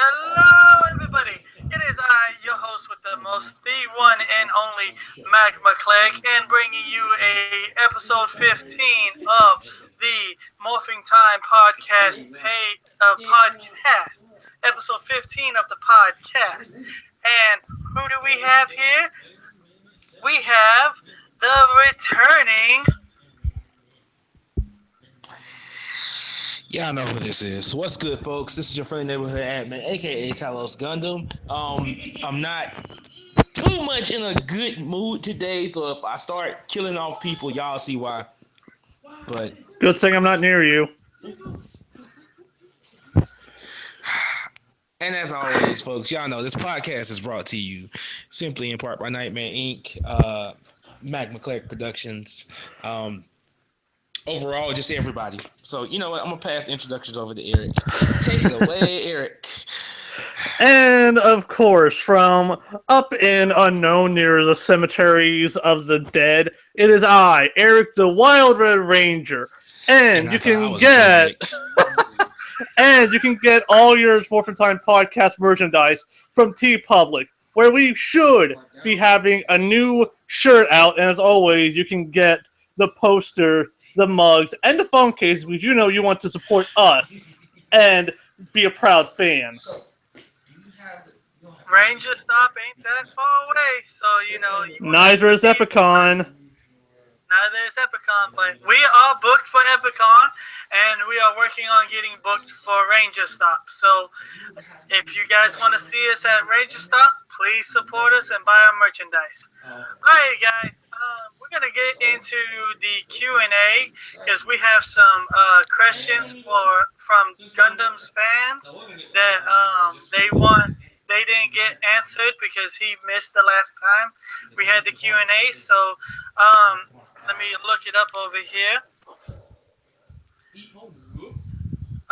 Hello, everybody. It is I, your host with the most, the one and only Mac McClegg, and bringing you a episode 15 of the Morphing Time podcast. Episode 15 of the podcast. And who do we have here? We have the returning. Y'all know who this is. What's good, folks? This is your friendly neighborhood admin, aka Talos Gundam. I'm not too much in a good mood today, so if I start killing off people, y'all see why. But Good thing I'm not near you. and as always, folks, y'all know this podcast is brought to you simply in part by Nightmare Inc., Mac McClure Productions. Overall, just everybody. So you know what? I'm gonna pass the introductions over to Eric. Take it away, Eric. And of course, from up in unknown near the cemeteries of the dead, it is I, Eric the Wild Red Ranger. And I you thought I can was get dramatic. and you can get all your Morphin Time podcast merchandise from T Public, where we should be having a new shirt out, and as always, you can get the poster, the mugs, and the phone case because you know you want to support us and be a proud fan. Ranger Stop ain't that far away, so you know you Neither is Epicon. Neither is Epicon, but we are booked for Epicon, and we are working on getting booked for Ranger Stop. So, if you guys want to see us at Ranger Stop, please support us and buy our merchandise. Alright, guys, we're gonna get into the Q&A because we have some questions from Gundam's fans that they didn't get answered because he missed the last time we had the Q&A. So, let me look it up over here.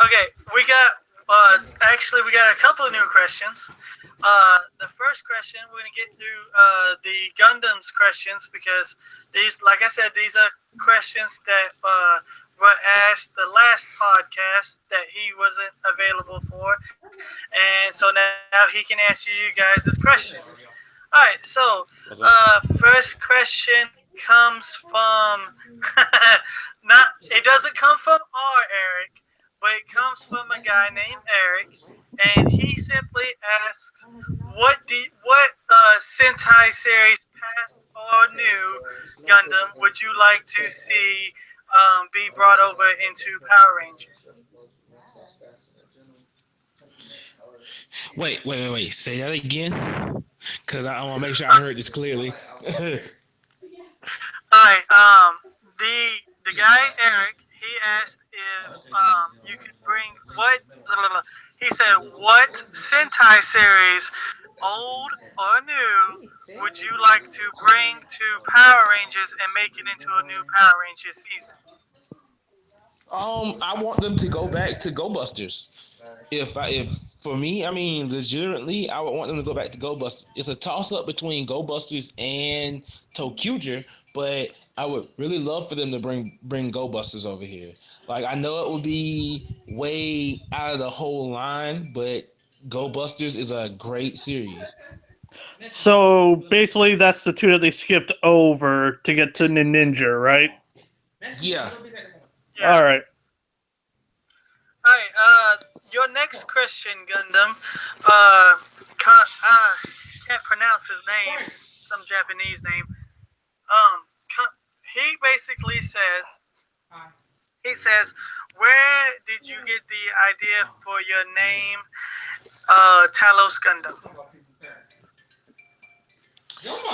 Okay, we got a couple of new questions. The first question, we're gonna get through the Gundam's questions because these, like I said, these are questions that were asked the last podcast that he wasn't available for, and so now he can answer you guys' questions. All right, so first question comes from it doesn't come from our Eric, but it comes from a guy named Eric, and he simply asks, what Sentai series, past or new, Gundam would you like to see be brought over into Power Rangers? Wait. Say that again, because I want to make sure I heard this clearly. Alright, the guy Eric, he asked if you could bring he said, what Sentai series, old or new, would you like to bring to Power Rangers and make it into a new Power Rangers season? I want them to go back to Go Busters. If for me, I mean, legitimately, I would want them to go back to Go Busters. It's a toss up between Go Busters and Tokuger, but I would really love for them to bring Go Busters over here. Like, I know it would be way out of the whole line, but Go Busters is a great series. So basically, that's the two that they skipped over to get to Ninja, right? Yeah. Yeah. All right. Alright, your next question, Gundam, can't pronounce his name, some Japanese name. He basically says, where did you get the idea for your name, Talos Gundam?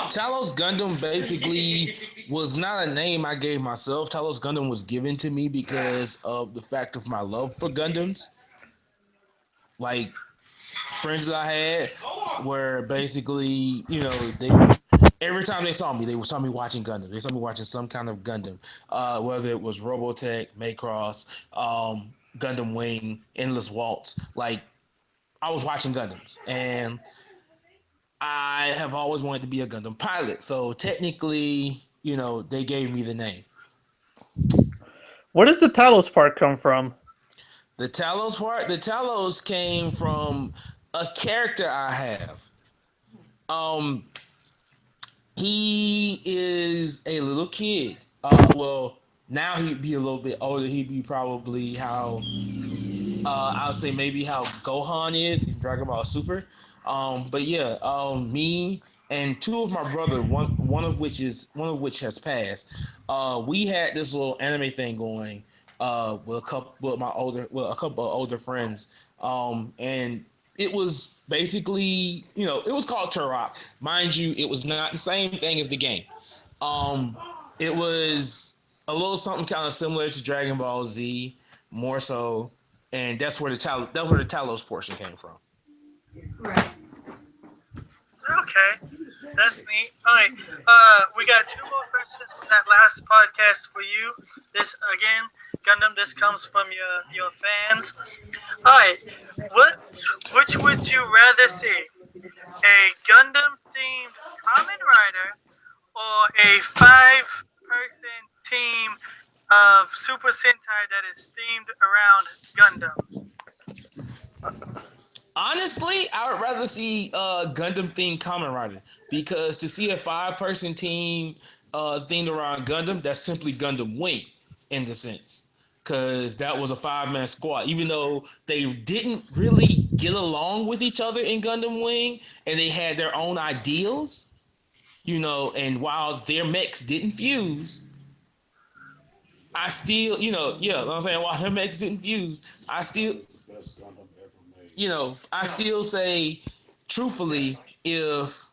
Talos Gundam basically was not a name I gave myself. Talos Gundam was given to me because of the fact of my love for Gundams. Like, friends that I had were basically, you know, they every time they saw me watching Gundam. They saw me watching some kind of Gundam, whether it was Robotech, Macross, Gundam Wing, Endless Waltz. Like, I was watching Gundams, and I have always wanted to be a Gundam pilot. So technically, you know, they gave me the name. Where did the Talos part come from? The Talos came from a character I have. Um, he is a little kid. Well, now he'd be a little bit older. He'd be probably how I'll say maybe how Gohan is in Dragon Ball Super. But yeah, me and two of my brother, one of which has passed. We had this little anime thing going. With a couple of older friends. And it was basically, it was called Turok. Mind you, it was not the same thing as the game. Um, it was a little something kind of similar to Dragon Ball Z, more so, and that's where the Talos portion came from. Okay, that's neat. All right, we got two more questions from that last podcast for you. This again, Gundam. This comes from your fans. All right, which would you rather see? A Gundam themed Kamen Rider or a 5-person team of Super Sentai that is themed around Gundam? Honestly, I would rather see Gundam themed Kamen Rider, because to see a 5-person team themed around Gundam, that's simply Gundam Wing in the sense. Because that was a 5-man squad. Even though they didn't really get along with each other in Gundam Wing and they had their own ideals, and while their mechs didn't fuse, I still, I'm saying, while their mechs didn't fuse, I still say, truthfully, if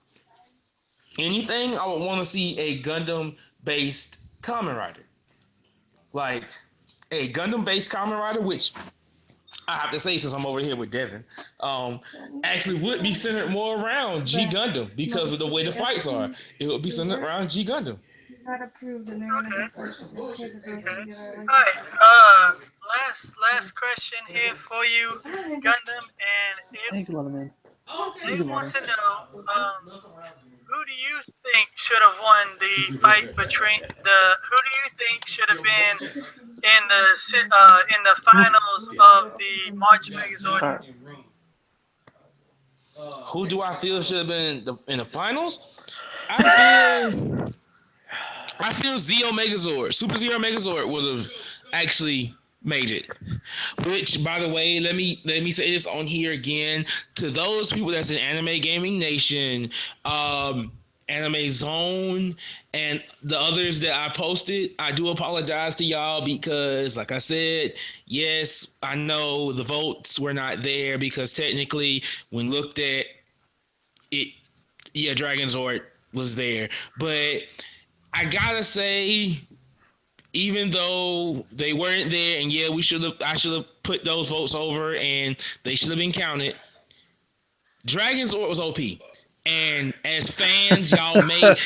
anything, I would want to see a Gundam-based Kamen Rider. Like, a Gundam-based Kamen Rider, which I have to say, since I'm over here with Devin, actually would be centered more around G Gundam because of the way the fights are. It would be centered around G Gundam. Okay. All right. Last question here for you, Gundam, and if they want to know, who do you think should have won the fight between the? Who do you think should have been in the finals of the March Megazord? Who do I feel should have been in the finals? I feel Zeo Megazord, Super Zero Megazord would have actually made it. Which, by the way, let me say this on here again to those people that's in Anime Gaming Nation, Anime Zone, and the others that I posted. I do apologize to y'all because, like I said, yes, I know the votes were not there because technically, when looked at it, yeah, Dragon Zord was there, but I gotta say, even though they weren't there, and yeah, I should have put those votes over, and they should have been counted. Dragon's Zord was OP, and as fans, y'all made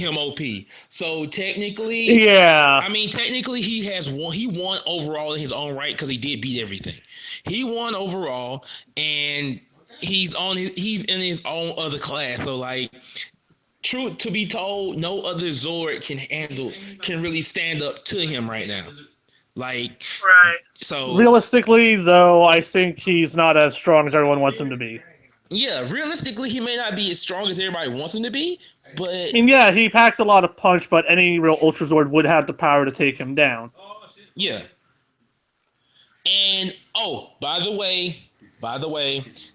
him OP. So technically, Yeah. technically he has won. He won overall in his own right because he did beat everything. He won overall, and he's in his own other class. So like. Truth to be told, no other Zord can really stand up to him right now. Like, Right. so Realistically, though, I think he's not as strong as everyone wants him to be. yeah, realistically, he may not be as strong as everybody wants him to be, but I mean, yeah, he packs a lot of punch, but any real Ultra Zord would have the power to take him down. yeah. And by the way,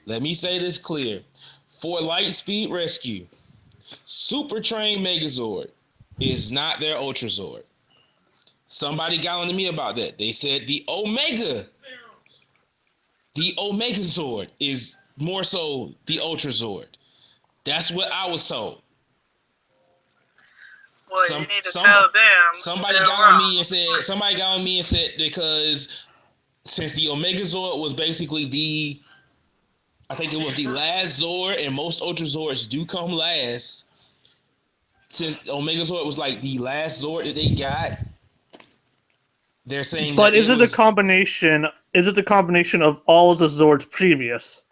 let me say this clear: for Lightspeed Rescue, Super Train Megazord is not their Ultra Zord. Somebody got on to me about that. They said the Omega Zord is more so the Ultra Zord. That's what I was told. Well, you need to tell them. Somebody got on me and said because since the Omega Zord was basically I think it was the last Zord, and most Ultra Zords do come last. Since Omega Zord was like the last Zord that they got, they're saying. But is it the combination? Is it the combination of all of the Zords previous?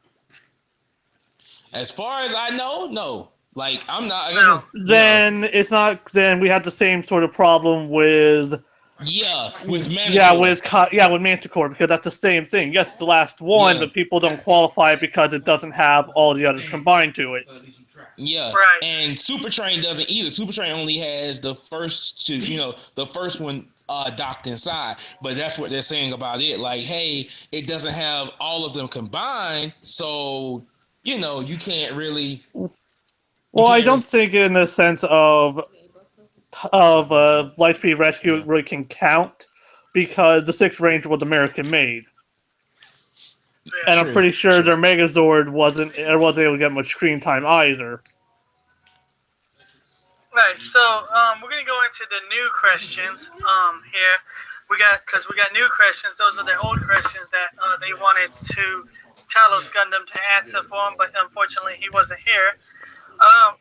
As far as I know, no. Like I'm not. Then it's not. Then we have the same sort of problem with Yeah, with Yeah, Manicore. with Manticore, because that's the same thing. Yes, it's the last one, Yeah, but people don't qualify because it doesn't have all the others combined to it. yeah, Right. and Super Train doesn't either. Super Train only has the first two, the first one docked inside. But that's what they're saying about it. Like, hey, it doesn't have all of them combined, so you can't really, you Well, I can't don't really. think in the sense of Lightspeed Rescue it really can count because the Sixth Ranger was American made, Yeah. and I'm True, pretty sure true. their Megazord wasn't able to get much screen time either. Right. So we're gonna go into the new questions. Here we got new questions. Those are the old questions that they wanted to Talos Gundam to answer for him, but unfortunately he wasn't here. Um,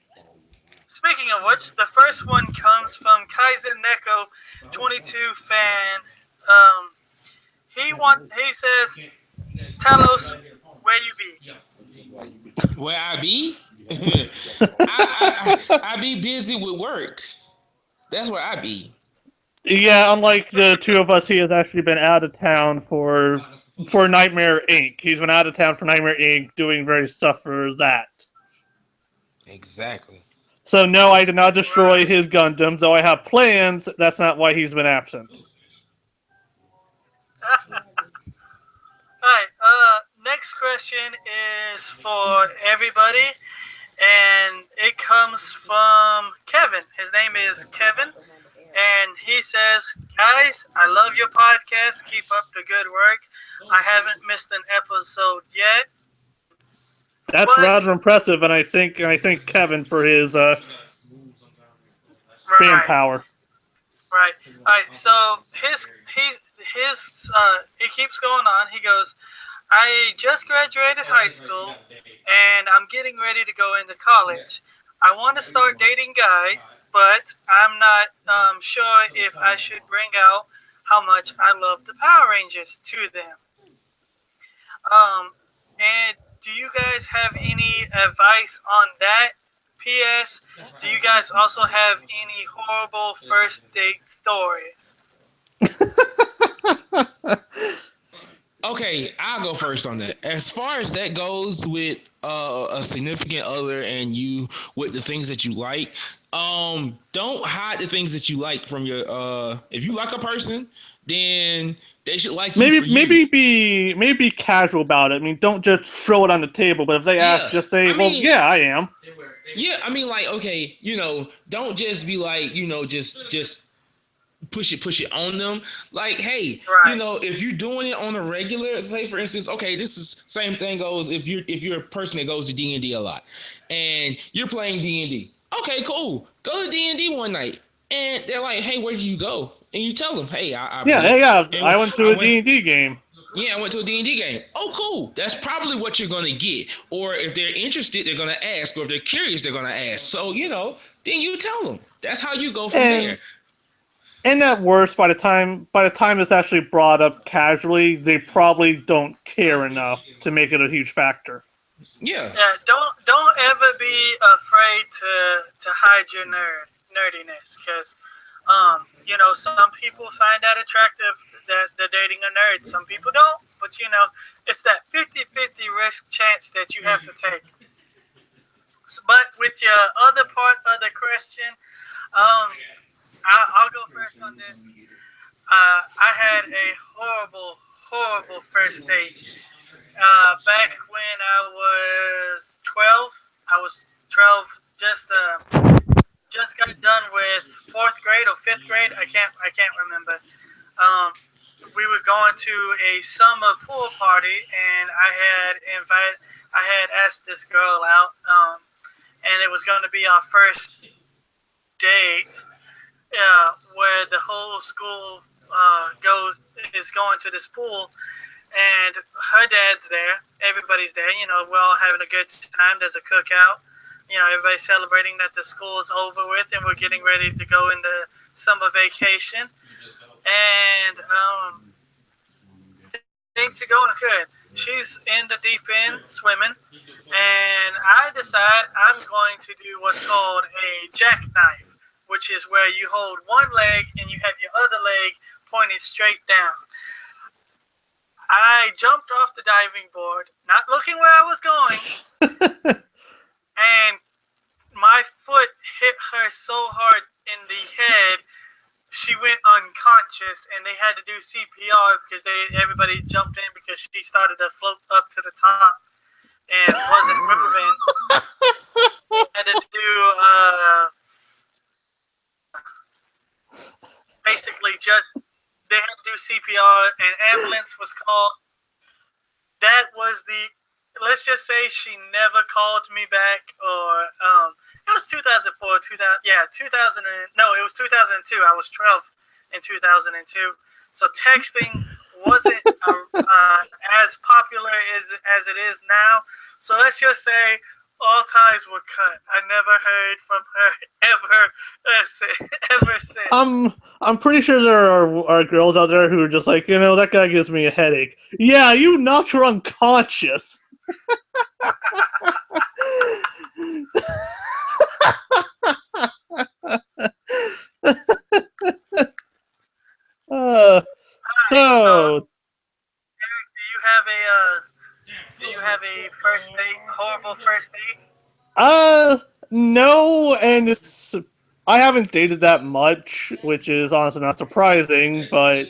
Speaking of which, the first one comes from Kaizen Neko 22 fan. Um, he says, Talos, where you be? Where I be, I be busy with work. That's where I be. Yeah, unlike the two of us, he has actually been out of town for Nightmare Inc. He's been out of town for Nightmare Inc. doing various stuff for that. Exactly. So no, I did not destroy Right. his Gundams, though I have plans. That's not why he's been absent. Alright, next question is for everybody, and it comes from Kevin. His name is Kevin, and he says, Guys, I love your podcast. Keep up the good work. I haven't missed an episode yet, That's but rather impressive, and I think Kevin for his fan right, power. right. Alright, so his he keeps going on. He goes, I just graduated high school and I'm getting ready to go into college. I want to start dating guys, but I'm not sure if I should bring out how much I love the Power Rangers to them. Um, and do you guys have any advice on that? P.S. Do you guys also have any horrible first date stories? Okay, I'll go first on that. As far as that goes with a significant other and you with the things that you like, don't hide the things that you like from your if you like a person, then they should like you Maybe for you. maybe be casual about it. I mean, don't just throw it on the table. But if they ask, Yeah. just say, I "Well, mean, yeah, I am." yeah, I mean like okay, don't just be like, just push it on them. Like, hey, Right, if you're doing it on a regular, say for instance, okay, this is same thing goes if you're a person that goes to D&D a lot and you're playing D&D. Okay, cool. Go to D&D one night. And they're like, hey, where do you go? And you tell them, hey, I Yeah, played. yeah. And I went to I a went D&D game. yeah, I went to a D&D game. Oh, cool. That's probably what you're going to get. Or if they're interested, they're going to ask. Or if they're curious, they're going to ask. So, then you tell them. That's how you go from there. And at worst, by the time it's actually brought up casually, they probably don't care enough to make it a huge factor. Yeah. yeah, don't ever be afraid to hide your nerdiness, because some people find that attractive that they're dating a nerd. Some people don't, but it's that 50-50 risk chance that you have to take. But with your other part of the question, um, I'll go first on this. I had a horrible first date. Back when I was 12, I was 12. Just got done with fourth grade or fifth grade. I can't remember. Um, we were going to a summer pool party, and I had asked this girl out, and it was going to be our first date, where the whole school goes is going to this pool, and her dad's there. Everybody's there. We're all having a good time. There's a cookout. Everybody's celebrating that the school is over with, and we're getting ready to go into summer vacation. And things are going good. She's in the deep end swimming, and I decide I'm going to do what's called a jackknife, which which is where you hold one leg and you have your other leg pointed straight down. I jumped off the diving board, not looking where I was going, and my foot hit her so hard in the head, she went unconscious, and they had to do CPR because everybody jumped in because she started to float up to the top and wasn't moving. Had to do basically just they had to do CPR, and ambulance was called. That was the. Let's just say she never called me back, or it was 2004, 2000, yeah, 2000. No, it was 2002. I was 12 in 2002. So texting wasn't as popular as it is now. So let's just say all ties were cut. I never heard from her ever since. I'm pretty sure there are girls out there who are just like, that guy gives me a headache. Yeah, you knocked her unconscious. So, Eric, do you have a first date, horrible first date? No, and I haven't dated that much, which is honestly not surprising, but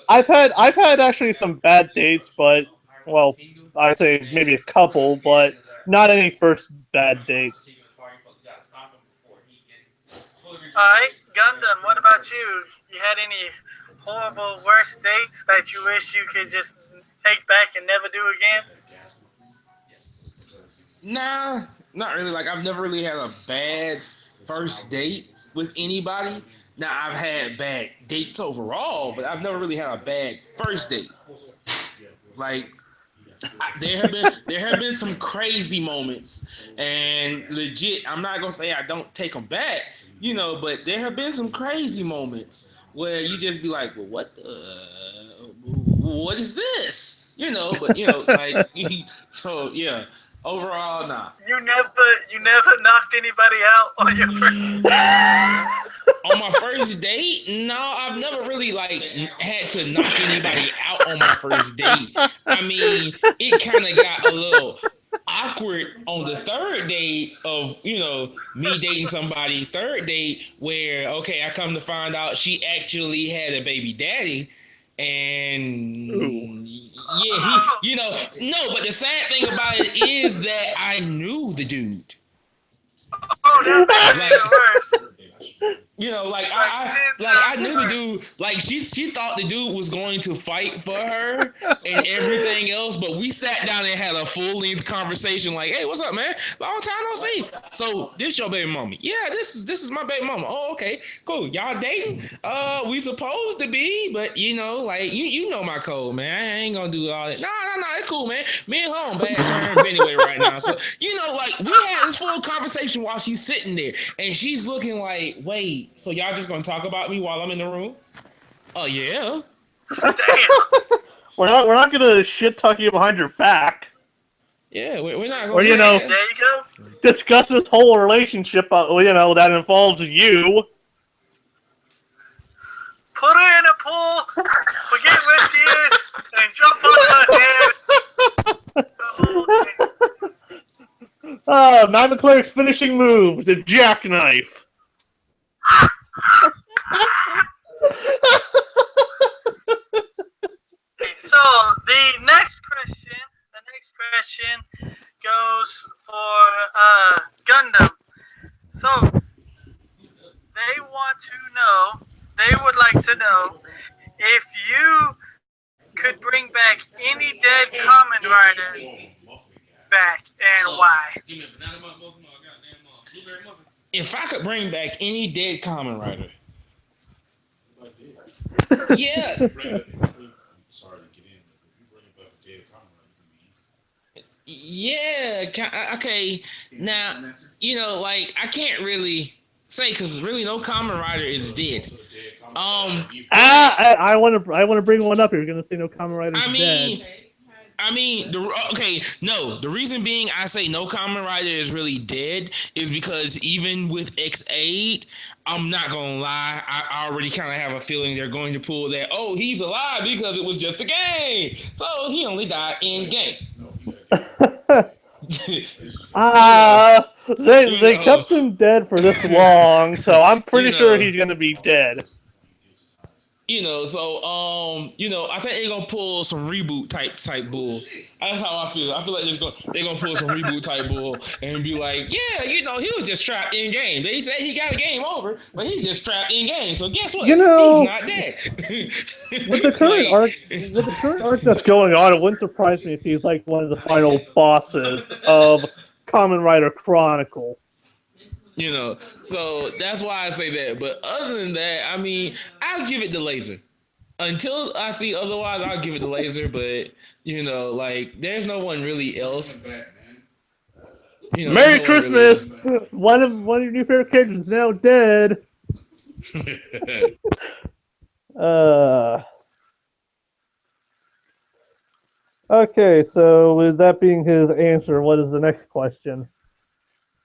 I've had actually some bad dates, but well, I'd say maybe a couple, but not any first bad dates. Alright, Gundam, what about you? You had any horrible worst dates that you wish you could just take back and never do again? Nah, not really. Like I've never really had a bad first date with anybody. Now I've had bad dates overall, but I've never really had a bad first date. Like there have been some crazy moments, and legit, I'm not gonna say I don't take them back, but there have been some crazy moments where you just be like, well, what is this? But like so yeah. Overall, nah. You never knocked anybody out on your first On my first date? No, I've never really had to knock anybody out on my first date. I mean, it kind of got a little awkward on the third date of, me dating somebody, third date, where, okay, I come to find out she actually had a baby daddy. And yeah, no, but the sad thing about it is that I knew the dude. Oh, that makes it worse. I knew the dude. Like she thought the dude was going to fight for her and everything else, but we sat down and had a full length conversation. Like, hey, what's up, man? Long time no see. So this your baby mama? Yeah, this is my baby mama. Oh, okay, cool. Y'all dating? We supposed to be, but you know my code, man. I ain't gonna do all that. No, it's cool, man. Me and her on bad terms anyway right now. So we had this full conversation while she's sitting there, and she's looking like, wait. So y'all just gonna talk about me while I'm in the room? Oh yeah. Damn. We're not gonna shit talk you behind your back. Yeah, we're not. Or there you go. Discuss this whole relationship. That involves you. Put her in a pool. Forget where she is, and jump on her head. Matt McClurk's finishing move, the jackknife. So the next question goes for Gundam. So they would like to know if you could bring back any dead Kamen Rider back and why. If I could bring back any dead Kamen Rider, yeah. Yeah, okay. Now, I can't really say because really no Kamen Rider is dead. I want to bring one up. You're gonna say no Kamen Rider is dead. I mean, the reason being I say no Kamen Rider is really dead is because even with X8, I'm not gonna lie, I already kind of have a feeling they're going to pull that. Oh, he's alive because it was just a game, so he only died in game. They kept him dead for this long, so I'm pretty sure he's gonna be dead. I think they're gonna pull some reboot type bull. That's how I feel. I feel like they're gonna pull some reboot type bull and be like, yeah, he was just trapped in game. They say he got a game over, but he's just trapped in game. So guess what? He's not dead. With the current arc that's going on, it wouldn't surprise me if he's like one of the final bosses of Kamen Rider Chronicle. So that's why I say that. But other than that, I mean, I'll give it the laser. Until I see otherwise, I'll give it the laser. But there's no one really else. Merry Christmas! Really one of your new favorite characters is now dead. Okay, so with that being his answer, what is the next question?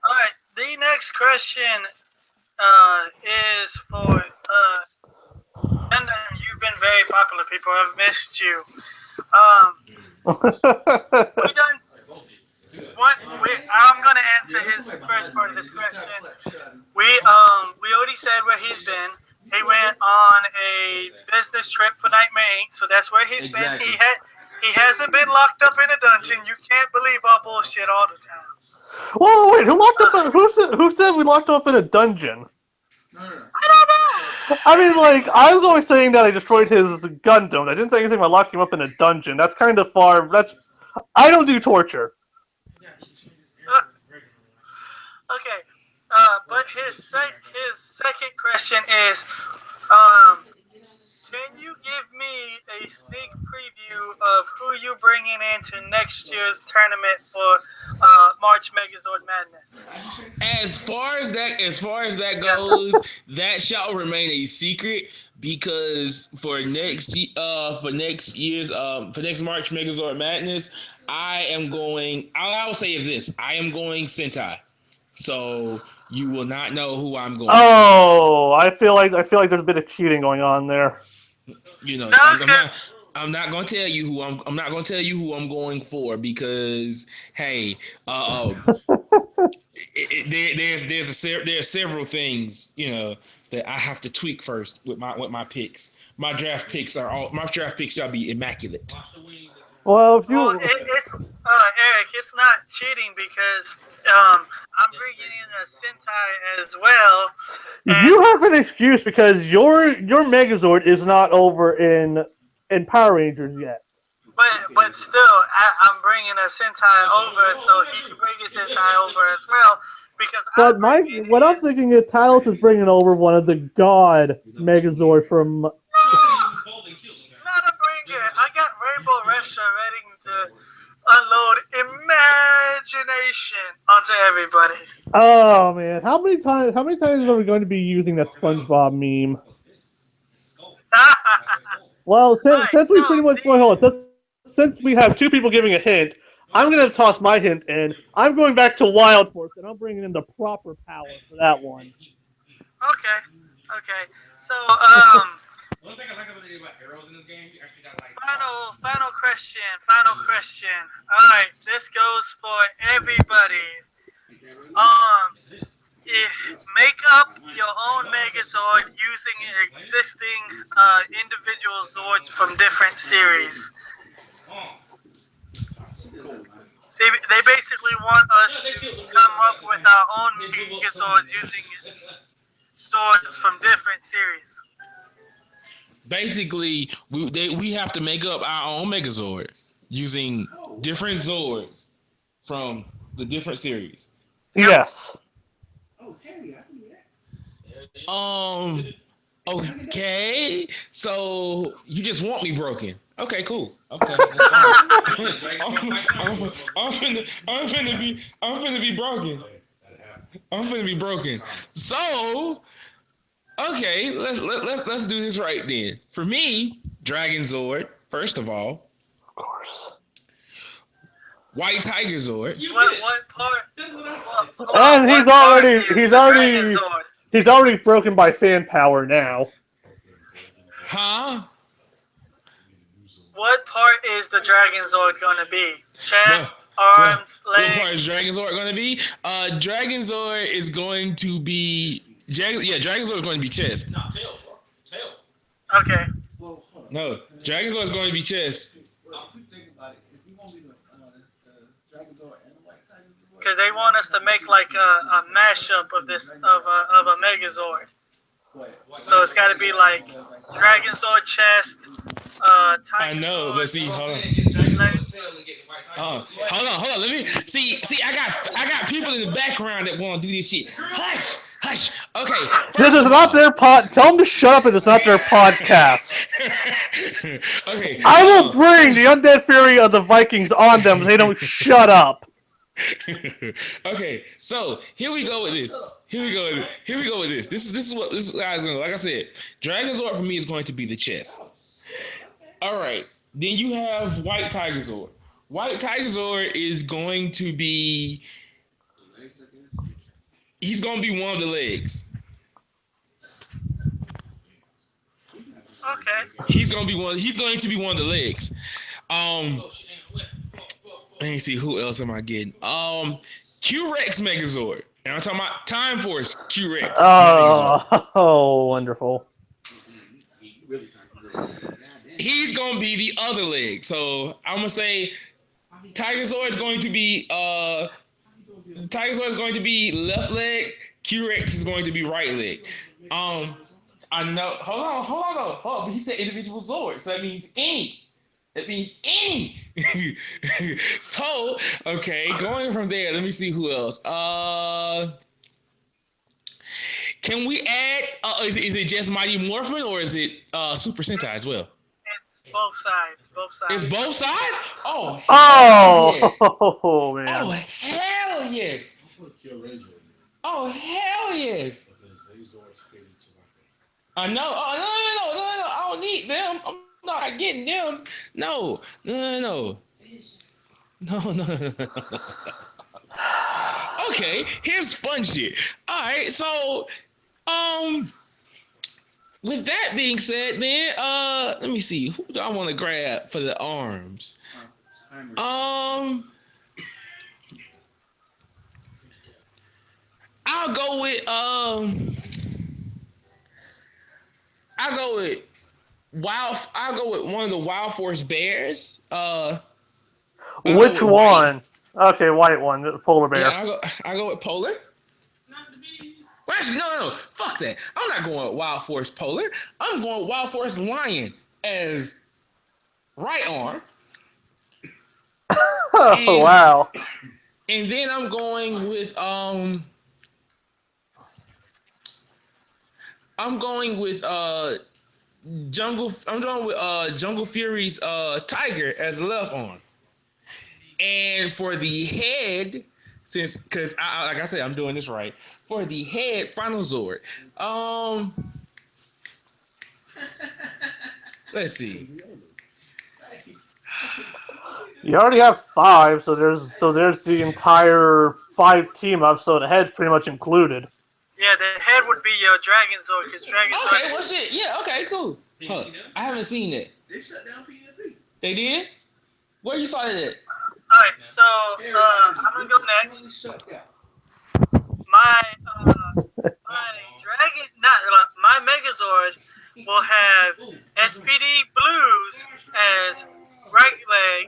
All right, the next question is for Brendan. You've been very popular. People have missed you. We done. I'm gonna answer his first part of this question. We already said where he's been. He went on a business trip for Nightmare Inc., so that's where he's been. He hasn't been locked up in a dungeon. You can't believe our bullshit all the time. Whoa, wait, who said we locked him up in a dungeon? I don't know. I mean, I was always saying that I destroyed his Gundam. I didn't say anything about locking him up in a dungeon. That's kind of far. I don't do torture. Okay, but his second question is, can you give me a sneak preview of who you bringing into next year's tournament for March Megazord Madness? As far as that goes, that shall remain a secret because for next year's March Megazord Madness, I will say is this: I am going Sentai. So you will not know who I'm going. Oh, I feel like there's a bit of cheating going on there. I'm not going to tell you who I'm not going to tell you who I'm going for because hey, there's several things that I have to tweak first with my picks. My draft picks shall be immaculate. Well, if Eric, it's not cheating because I'm bringing in a Sentai as well. You have an excuse because your Megazord is not over in Power Rangers yet. But still, I'm bringing a Sentai over, so he can bring his Sentai over as well. Because I'm thinking is Talos is bringing over one of the God Megazords from. I got Rainbow Resha ready to unload imagination onto everybody. Oh man, how many times are we going to be using that SpongeBob meme? Well, since we have two people giving a hint, I'm going to toss my hint in. I'm going back to Wild Force, and I'm bringing in the proper power for that one. Okay. So, one thing I like about arrows in this game, you actually got final question. All right, this goes for everybody. Make up your own Megazord using existing individual Zords from different series. See, they basically want us to come up with our own Megazords using swords from different series. Basically, we have to make up our own Megazord using different Zords from the different series. Yes. Okay. So you just want me broken? Okay, cool. Okay. I'm finna be broken. I'm finna be broken. So, okay, let's do this right then. For me, Dragon Zord, first of all. Of course. White Tiger Zord. What part? That's what I said. Hold on, And what part is the Dragon Zord? he's already broken by fan power now. Huh? What part is the Dragon Zord gonna be? Chest, What arms, what part is legs? Dragon Zord going to be? Dragon Zord is going to be Dragon Zord is going to be chest. Nah, tail, bro. Tail. Okay. No, Dragon Zord is going to be chest. Well, if you think about it, if you want me to the Dragon Zord and the White Tiger Zord, Because they want us to make like a mashup of this of a Megazord. what? So it's got to be like Dragon Sword chest, I Tiger know, Sword. but see, That's what hold I'm on. saying. Get the Dragon Sword's tail and get the White Tiger. Hold on. Let me see. I got people in the background that want to do this shit. Hush. Okay. This First is of not all, their pod. Tell them to shut up. It's not their podcast. okay. I will bring the undead fury of the Vikings on them if they don't shut up. Okay, so here we go with this. Here we go with this. This is what this guy's gonna. Like I said, Dragon Zord for me is going to be the chest. All right. Then you have White Tiger Zord. White Tiger Zord is going to be. He's going to be one of the legs. Okay. He's going to be one. He's going to be one of the legs. Let me see who else am I getting. Q-Rex Megazord. And I'm talking about Time Force Q-Rex Megazord. Oh, wonderful. He's gonna be the other leg. So I'm gonna say Tiger Zord is going to be left leg. Q-Rex is going to be right leg. I know. Hold on. But he said individual Zord, so that means any. That means any. So okay, going from there. Let me see who else. Can we add? Is it just Mighty Morphin or is it Super Sentai as well? It's both sides. Both sides. It's both sides? Oh, Oh, yeah. man. Oh, hell yes. Oh, hell yes. I know. Oh, no. I don't need them. I'm not getting them. No. Okay, here's fun shit. All right, so, with that being said, then, let me see. Who do I want to grab for the arms? I'll go with I'll go with one of the Wild Force Bears. Which one? Okay, white one, the polar bear. Yeah, I'll go with Polar. Well, actually, no. Fuck that. I'm not going with Wild Force Polar. I'm going with Wild Force Lion as right arm. Oh, wow. And then I'm going with Jungle Fury's Tiger as left arm. And for the head, because like I said, I'm doing this right. For the head, Final Zord. Let's see. You already have 5, so there's the entire 5 team up, so the head's pretty much included. Yeah, the head would be your Dragon Zord, because Dragon Zord. Okay, well shit. Yeah, okay, cool. Huh. I haven't seen it. They shut down PNC. They did? Where you saw that at? Alright, so I'm gonna go next. My Dragon, my Megazord will have SPD Blues as right leg,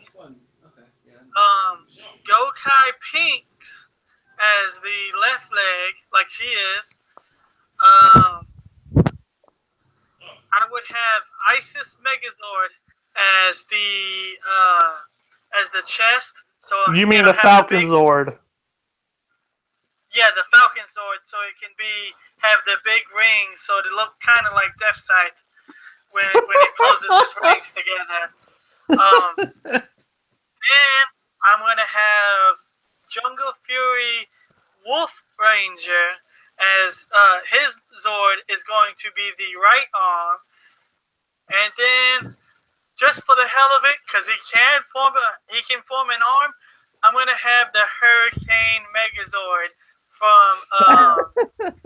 Gokai Pinks as the left leg, like she is. I would have Isis Megazord as the chest. So You mean the Falcon Zord? Yeah, the Falcon Sword, so it can have the big rings, so it look kind of like Death Sight when it closes its rings together. Then I'm gonna have Jungle Fury Wolf Ranger as his Zord is going to be the right arm, and then just for the hell of it, because he can form an arm, I'm gonna have the Hurricane Megazord from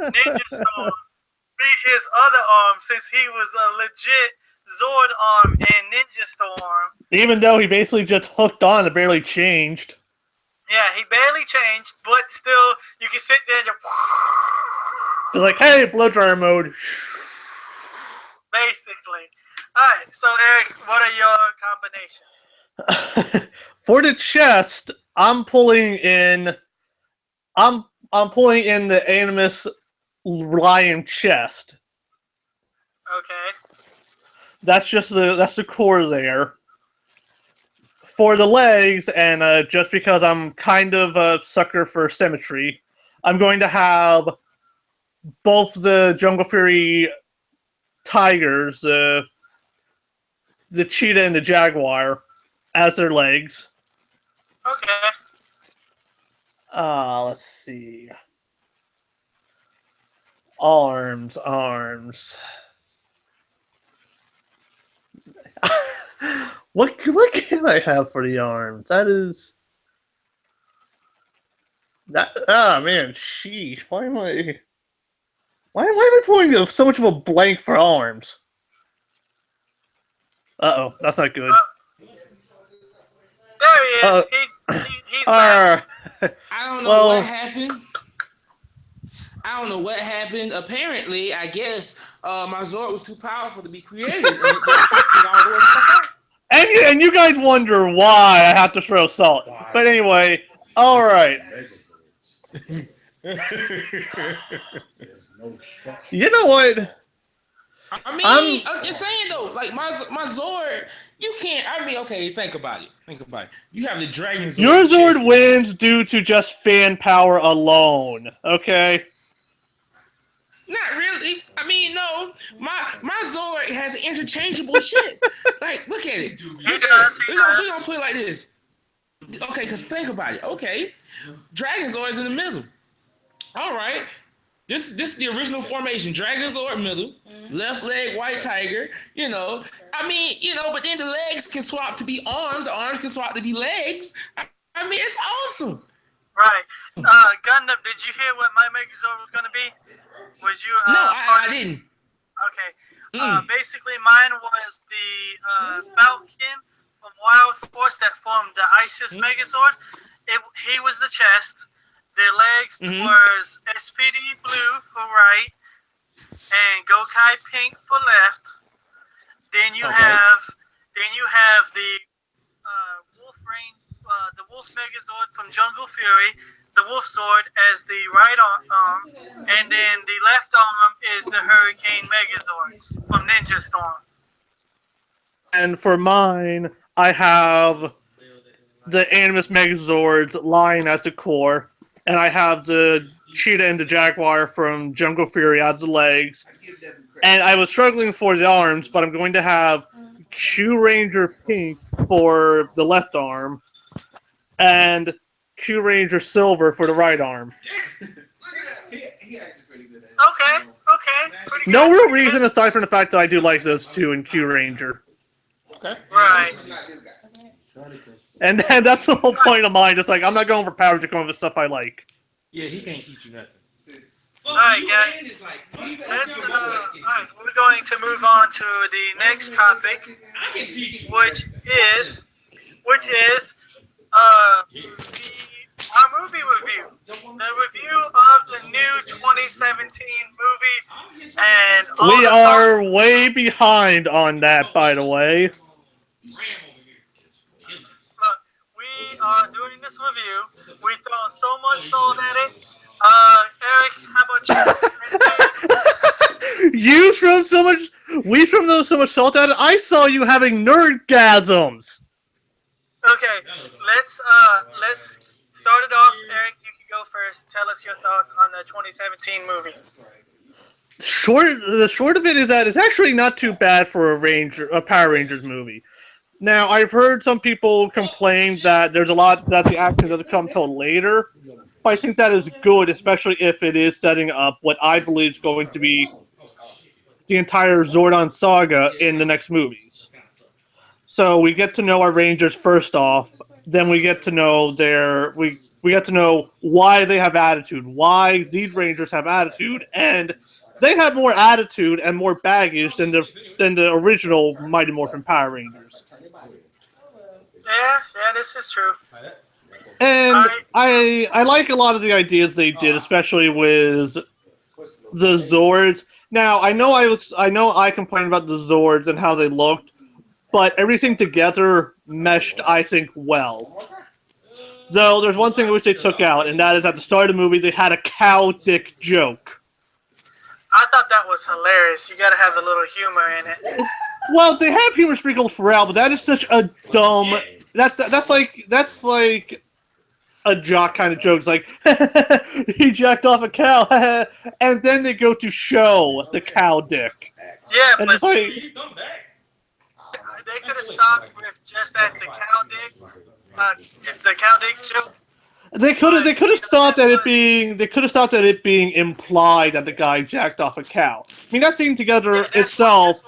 Ninja Storm be his other arm, since he was a legit Zord arm in Ninja Storm. Even though he basically just hooked on and barely changed. Yeah, he barely changed, but still, you can sit there and just It's like, hey, blow dryer mode. basically. Alright, so Eric, what are your combinations? For the chest, I'm pulling in the Animus Lion chest. Okay. That's the core there. For the legs, and just because I'm kind of a sucker for symmetry, I'm going to have both the Jungle Fury tigers, the cheetah and the jaguar, as their legs. Okay. Let's see. Arms. What can I have for the arms? That. Ah, man, sheesh. Why am I pulling so much of a blank for arms? Uh-oh, that's not good. There he is. He's back. I don't know what happened. I don't know what happened. Apparently, I guess my Zord was too powerful to be created. And you guys wonder why I have to throw salt. But anyway, all right. You know what? I mean, I'm just saying though, like my Zord, you can't. I mean, okay, think about it. You have the Dragon Zord. Your Zord wins due to just fan power alone. Okay. Not really. I mean, no. My Zord has interchangeable shit. Like, look at it. We're gonna put it like this. Okay, because think about it. Okay, Dragon Zord is in the middle. All right. This is the original formation. Dragon Zord middle, left leg white tiger. You know, I mean, but then the legs can swap to be arms. The arms can swap to be legs. I mean, it's awesome. Right. Gundam, did you hear what my Megazord was gonna be? Was you? No, I didn't. Okay. Basically, mine was the Falcon from Wild Force that formed the Isis Megazord. He was the chest. The legs was SPD blue for right and Gokai pink for left. Then you have the Wolf Megazord from Jungle Fury, the Wolf Sword as the right arm, and then the left arm is the Hurricane Megazord from Ninja Storm. And for mine, I have the Animus Megazords lying as the core, and I have the cheetah and the jaguar from Jungle Fury as the legs. And I was struggling for the arms, but I'm going to have Q Ranger Pink for the left arm, and Q Ranger Silver for the right arm. He acts pretty good at it. Okay. Pretty good. No real reason aside from the fact that I do like those two in Q Ranger. Okay. Right. And that's the whole point of mine. Just like, I'm not going for power, just going for stuff I like. Yeah, he can't teach you nothing. Alright, guys. We're going to move on to the next topic, I can teach you. which is our movie review. The review of the new 2017 movie, and all We the are way behind on that, by the way. Look, we are doing this review. We throw so much salt at it. Eric, how about you? You throw so much. We throw so much salt at it. I saw you having nerdgasms. Okay, let's start it off. Eric, you can go first. Tell us your thoughts on the 2017 movie. The short of it is that it's actually not too bad for a Power Rangers movie. Now, I've heard some people complain that there's a lot that the action doesn't come till later, but I think that is good, especially if it is setting up what I believe is going to be the entire Zordon saga in the next movies. So we get to know our Rangers first off, then we get to know we get to know why they have attitude, why these Rangers have attitude, and they have more attitude and more baggage than the original Mighty Morphin Power Rangers. Yeah, this is true. And I I like a lot of the ideas they did, especially with the Zords. Now I know I complained about the Zords and how they looked, but everything together meshed, I think, well. Though there's one thing I wish they took out, and that is at the start of the movie they had a cow dick joke. I thought that was hilarious. You got to have a little humor in it. Well, they have humor sprinkled throughout, but that is such a dumb. That's like a jock kind of joke. It's like he jacked off a cow, and then they go to show the cow dick. Yeah, And but it's like, He's come back. they could have stopped with just at the cow dick. The cow dick joke. they could have stopped at it being implied that the guy jacked off a cow. I mean, that scene together itself.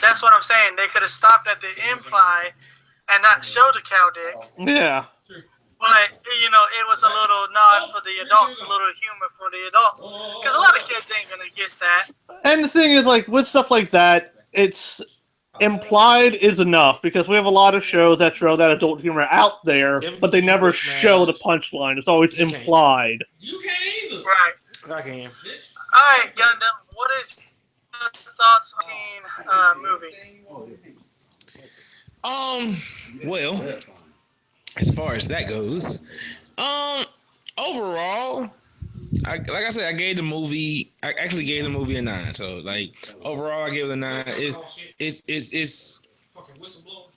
That's what I'm saying. They could have stopped at the imply and not show the cow dick. Yeah. But, you know, it was a little nod for the adults, a little humor for the adults. Because a lot of kids ain't going to get that. And the thing is, like, with stuff like that, it's implied is enough, because we have a lot of shows that throw that adult humor out there, but they never show the punchline. It's always implied. You can't either. Right. I can. Alright, Gundam, what is your thoughts on movie? Well, as far as that goes, overall, like I said, I actually gave the movie a 9. So, like, overall, I gave it a 9.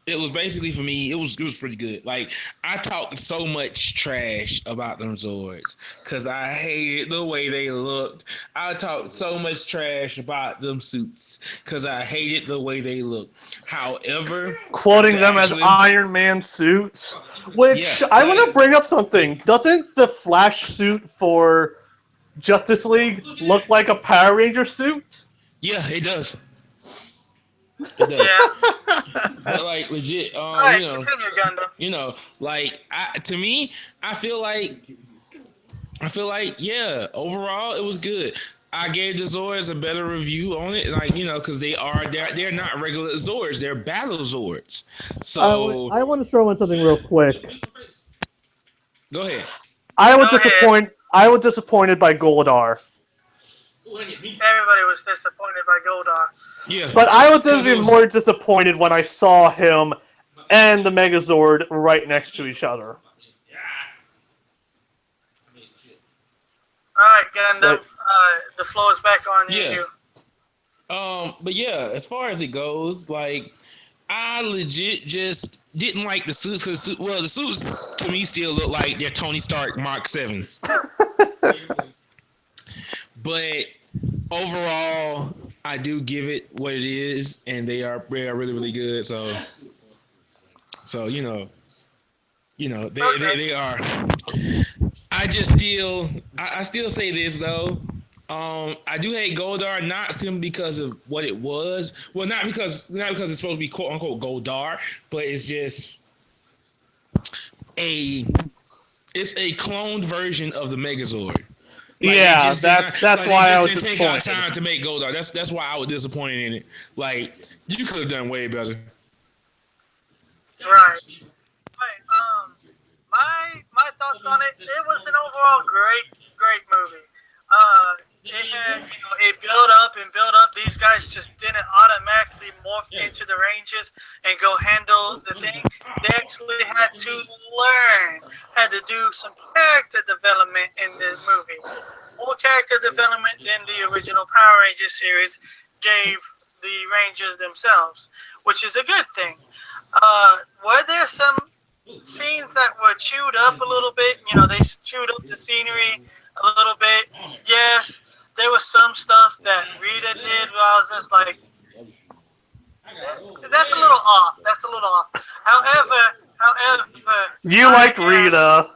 It was basically, for me, it was pretty good. Like, I talked so much trash about them Zords because I hated the way they looked. I talked so much trash about them suits because I hated the way they looked. However, Quoting them as Iron Man suits, which I want to bring up something. Doesn't the Flash suit for Justice League look like a Power Ranger suit? Yeah, it does. It does. Yeah. But, like, legit, Alright, you know, continue, Gundam. Like, to me, I feel like, yeah, overall, it was good. I gave the Zords a better review on it, like, you know, because they're not regular Zords, they're battle Zords. So I want to throw in something real quick. go ahead. I was disappointed by Goldar. Everybody was disappointed by Goldar. Yeah, But I was even more disappointed when I saw him and the Megazord right next to each other. Alright, Gundam, the floor is back on you. Yeah. But yeah, as far as it goes, like, I legit just didn't like the suits. The suits to me still look like they're Tony Stark Mark 7s. But overall, I do give it what it is, and they are really, really good. So you know, they are. I still say this though. I do hate Goldar, not simply because of what it was. Well, not because it's supposed to be quote unquote Goldar, but it's just a cloned version of the Megazord. Like, yeah, that's why I was disappointed. Take out disappointed. time to make Goldar. That's why I was disappointed in it. Like, you could have done way better. Right. My thoughts on it. It was an overall great movie. It had, it built up and built up. These guys just didn't automatically morph into the Rangers and go handle the thing. They actually had to learn, had to do some character development in this movie. More character development than the original Power Rangers series gave the Rangers themselves, which is a good thing. Were there some scenes that were chewed up a little bit? They chewed up the scenery a little bit. Yes, there was some stuff that Rita did where I was just like, that's a little off. However, You liked Rita.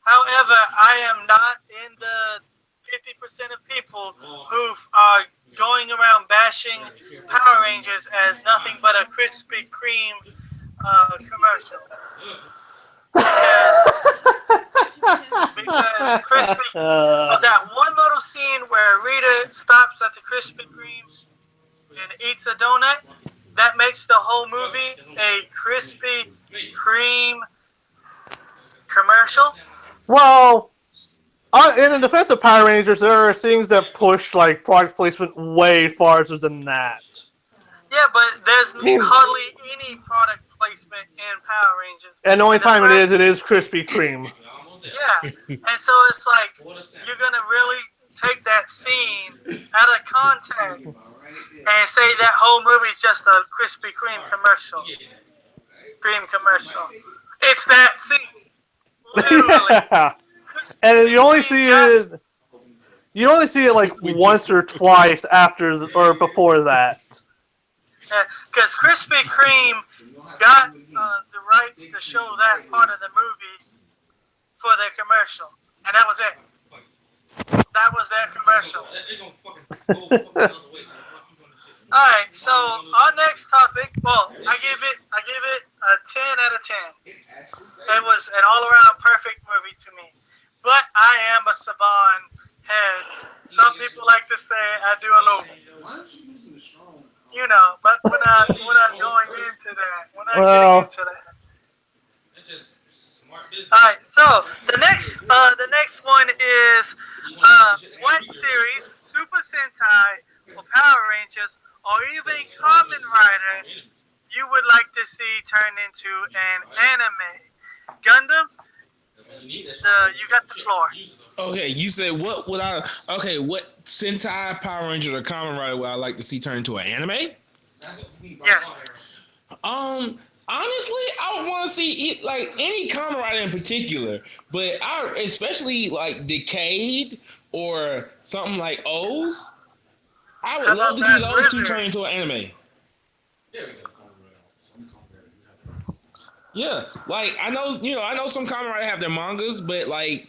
However, I am not in the 50% of people who are going around bashing Power Rangers as nothing but a Krispy Kreme commercial because Krispy of that one little scene where Rita stops at the Krispy Kreme and eats a donut, that makes the whole movie a Krispy Kreme commercial. Well, in the defense of Power Rangers, there are things that push like product placement way farther than that. Yeah, but there's I mean, hardly any product placement in Power Rangers. and the only In the time first, it is Krispy Kreme. yeah, and so it's like you're gonna really take that scene out of context and say that whole movie is just a Krispy Kreme commercial. Kreme commercial. It's that scene, literally. Yeah. And Krispy Kreme you only see it like once or twice after or before that. because Krispy Kreme got the rights to show that part of the movie for their commercial, and that was it. That was their commercial. All right, so our next topic. Well, I give it a 10 out of 10. It was an all-around perfect movie to me. But I am a Saban head. Some people like to say I do a little, Why aren't you using the strong? you know. But we're not going into that. We're not Well, getting into that. All right, so the next one is what series, Super Sentai or Power Rangers, or even Kamen Rider you would like to see turned into an anime? Gundam, you got the floor. Okay, you said what would I? Okay, what Sentai, Power Ranger, or Kamen Rider would I like to see turned into an anime? Yes. Honestly, I would want to see it, like any Kamen Rider in particular, but I especially like Decade or something like O's. I would love to see those two turn into an anime. Yeah, like I know some Kamen Rider have their mangas, but like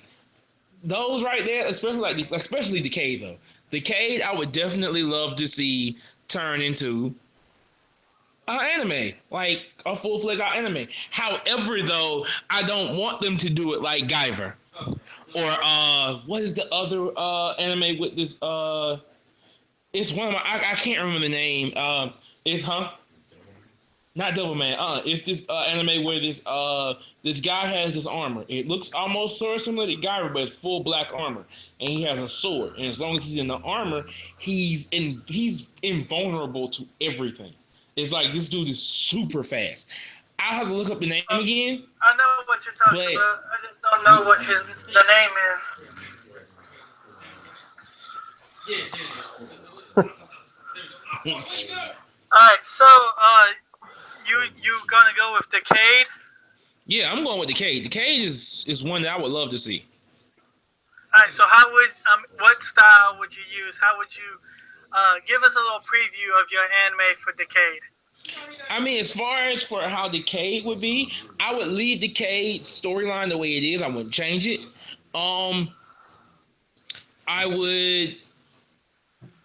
those right there, especially Decade though. Decade, I would definitely love to see turn into anime, like a full-fledged anime. However, though, I don't want them to do it like Guyver or what is the other anime with this? It's one of my I can't remember the name. It's not Devilman. It's this anime where this guy has this armor. It looks almost sort of similar to Guyver, but it's full black armor, and he has a sword. And as long as he's in the armor, he's invulnerable to everything. It's like this dude is super fast. I'll have to look up the name again. I know what you're talking about. I just don't know what the name is. All right, so you gonna go with Decade? Yeah, I'm going with Decade. Decade is one that I would love to see. All right, so how would what style would you use? How would you give us a little preview of your anime for Decade? I mean, as far as for how Decade would be, I would leave Decade's storyline the way it is. I wouldn't change it. I would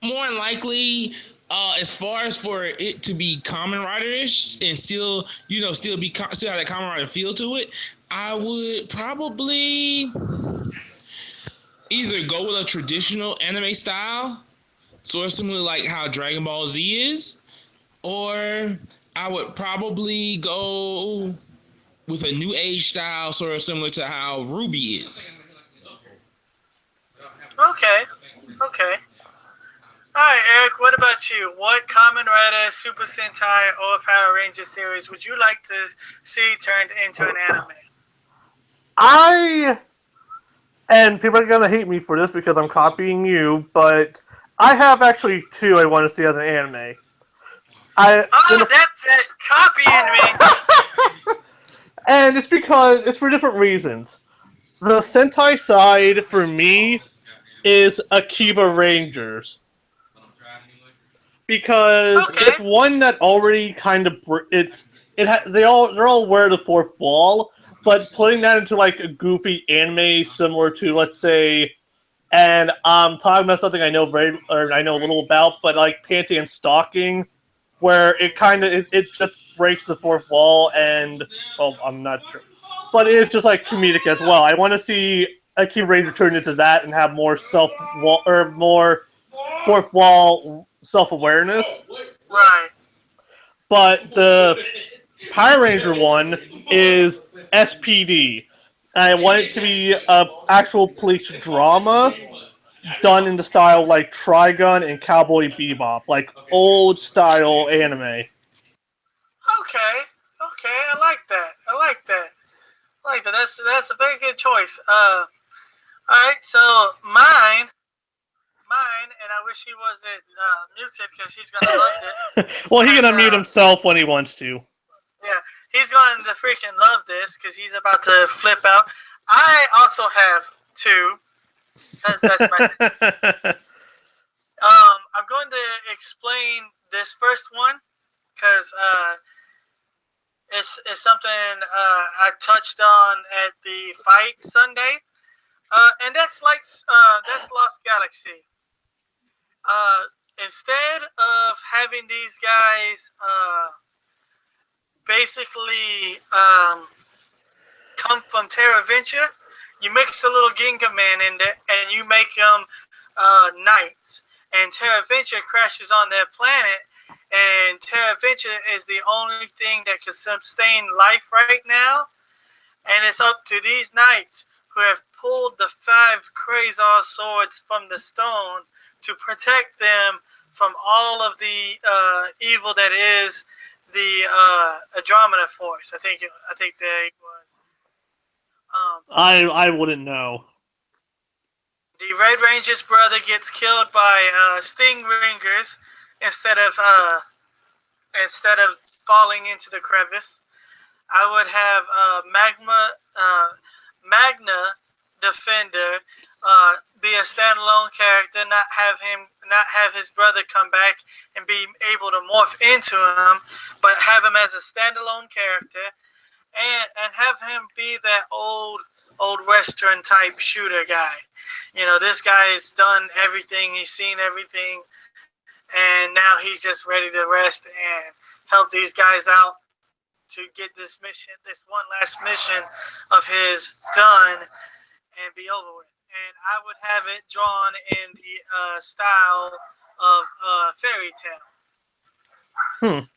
more than likely, as far as for it to be Kamen Rider-ish and still have that Kamen Rider feel to it, I would probably either go with a traditional anime style, sort of similar like how Dragon Ball Z is, or I would probably go with a new age style, sort of similar to how Ruby is. Okay. All right, Eric. What about you? What Kamen Rider, Super Sentai, or Power Ranger series would you like to see turned into an anime? And people are gonna hate me for this because I'm copying you, but I have actually two I want to see as an anime. That's it. Copying me. And it's because it's for different reasons. The Sentai side for me is Akiba Rangers. Because it's one that already kind of they're all aware of the fourth wall, but putting that into like a goofy anime similar to, let's say, and I'm talking about something I know a little about, but like panty and stalking, where it just breaks the fourth wall, and well, I'm not sure, but it's just like comedic as well. I want to see Akira Ranger turn into that and have more more fourth wall self awareness. Right. But the Power Ranger one is SPD. I want it to be a actual police drama done in the style like Trigun and Cowboy Bebop, like old style anime. Okay. Okay. I like that. I like that. I like that. That's a very good choice. All right. So mine, and I wish he wasn't muted because he's gonna love this. Well, he can But, unmute himself when he wants to. yeah, he's going to freaking love this because he's about to flip out. I also have two. That's my. I'm going to explain this first one because it's something I touched on at the fight Sunday, and that's Lost Galaxy. Instead of having these guys basically come from Terra Venture, you mix a little Ginga Man in there and you make them knights. And Terra Venture crashes on their planet, and Terra Venture is the only thing that can sustain life right now. And it's up to these knights who have pulled the 5 Quasar swords from the stone to protect them from all of the evil that is the Andromeda Force. I think there was. I wouldn't know. The Red Ranger's brother gets killed by Sting Ringers instead of falling into the crevice. I would have Magna Defender be a standalone character, not have his brother come back and be able to morph into him, but have him as a standalone character, and have him be that old Western type shooter guy. You know, this guy's done everything, he's seen everything, and now he's just ready to rest and help these guys out to get this one last mission of his done and be over with. And I would have it drawn in the style of fairy tale. So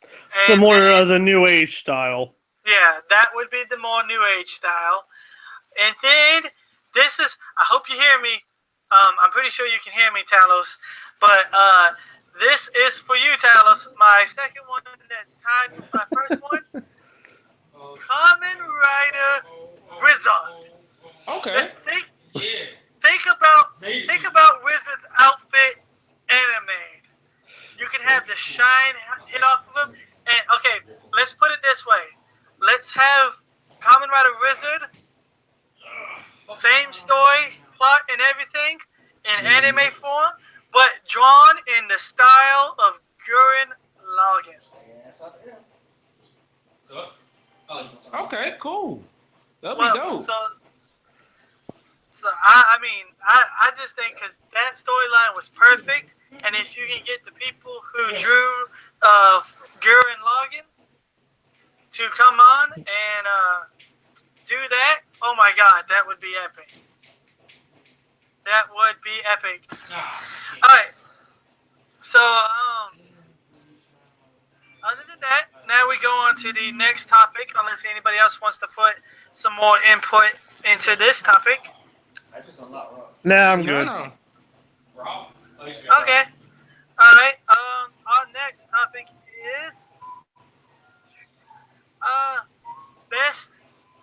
And more then, the New Age style. yeah, that would be the more New Age style. And then this is, I hope you hear me. I'm pretty sure you can hear me, Talos. But this is for you, Talos. My second one that's tied with my first one. Kamen Rider Wizard. Okay. Just think about Wizard's outfit animated. You can have the shine hit off of him. And okay, let's put it this way. Let's have Kamen Rider Wizard, same story, plot, and everything in anime form, but drawn in the style of Gurren Lagann. Okay, cool. That'll be Well, dope. so I just think because that storyline was perfect, and if you can get the people who drew Gurren Lagann to come on and do that, oh my God, that would be epic. That would be epic. All right. So other than that, now we go on to the next topic. Unless anybody else wants to put some more input into this topic. Nah, I'm good. No. Okay. All right. Our next topic is best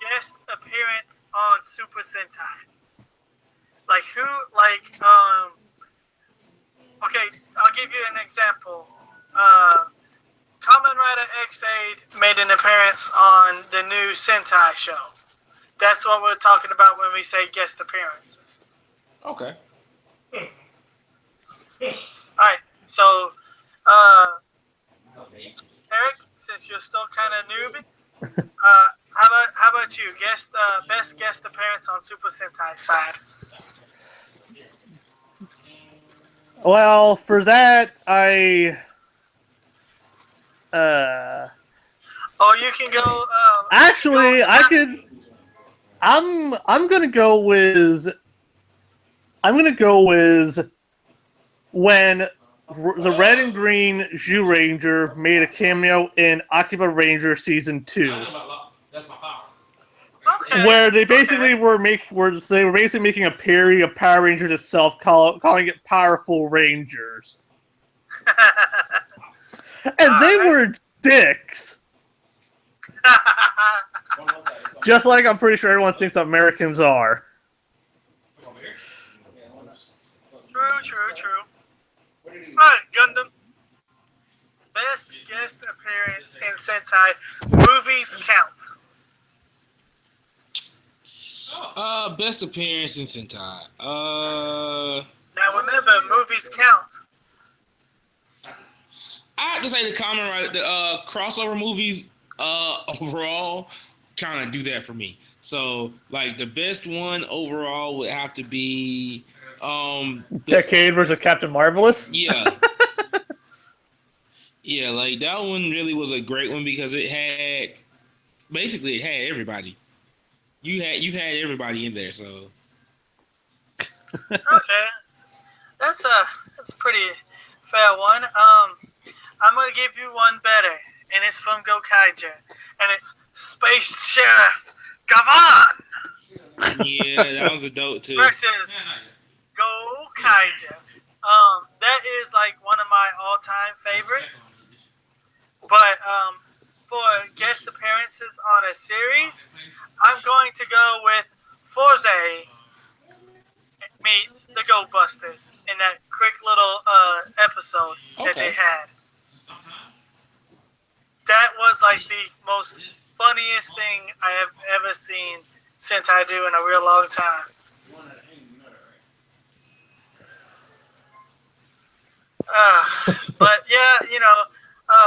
guest appearance on Super Sentai. Like who? Okay, I'll give you an example. Kamen Rider X8 made an appearance on the new Sentai show. That's what we're talking about when we say guest appearances. Okay. Alright, so, Eric, since you're still kind of newbie, how about you? Best guest appearance on Super Sentai side. Well, for that, Or you can go. Actually, I could. I'm gonna go with. I'm gonna go with when the red and green Zhu Ranger made a cameo in Akiba Ranger Season 2. That's my power. Okay. Where they basically okay. were basically making a parody of Power Rangers itself, calling it Powerful Rangers, and they Alright. were dicks. Just like I'm pretty sure everyone thinks Americans are. True. Alright, Gundam. Best guest appearance in Sentai movies count. Best appearance in Sentai. Now remember, movies count. I have to say the common right, the crossover movies, overall, kind of do that for me. So, like the best one overall would have to be, Decade versus Captain Marvelous. yeah, yeah, like that one really was a great one because it had everybody. You had everybody in there, so Okay, that's a pretty fair one. I'm gonna give you one better, and it's from Gokaiger, and it's Space Sheriff Gavan yeah, that was a dope too. versus Gokaiger. That is like one of my all-time favorites. But for guest appearances on a series, I'm going to go with Forze meets the Go Busters in that quick little episode that they Okay. had. That was like the most funniest thing I have ever seen Sentai do in a real long time. But yeah,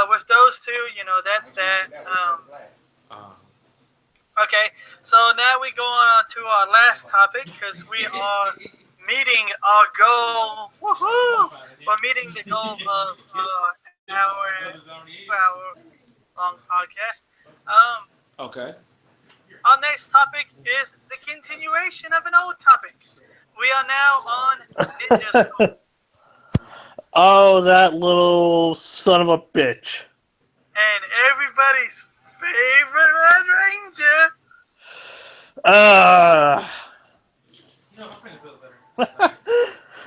with those two, that's that. Okay, so now we go on to our last topic because we are meeting our goal. Woohoo! We're meeting the goal of our 2 hour long podcast. Okay. Our next topic is the continuation of an old topic. We are now on Ninja School. Oh, that little son of a bitch. And everybody's favorite Red Ranger.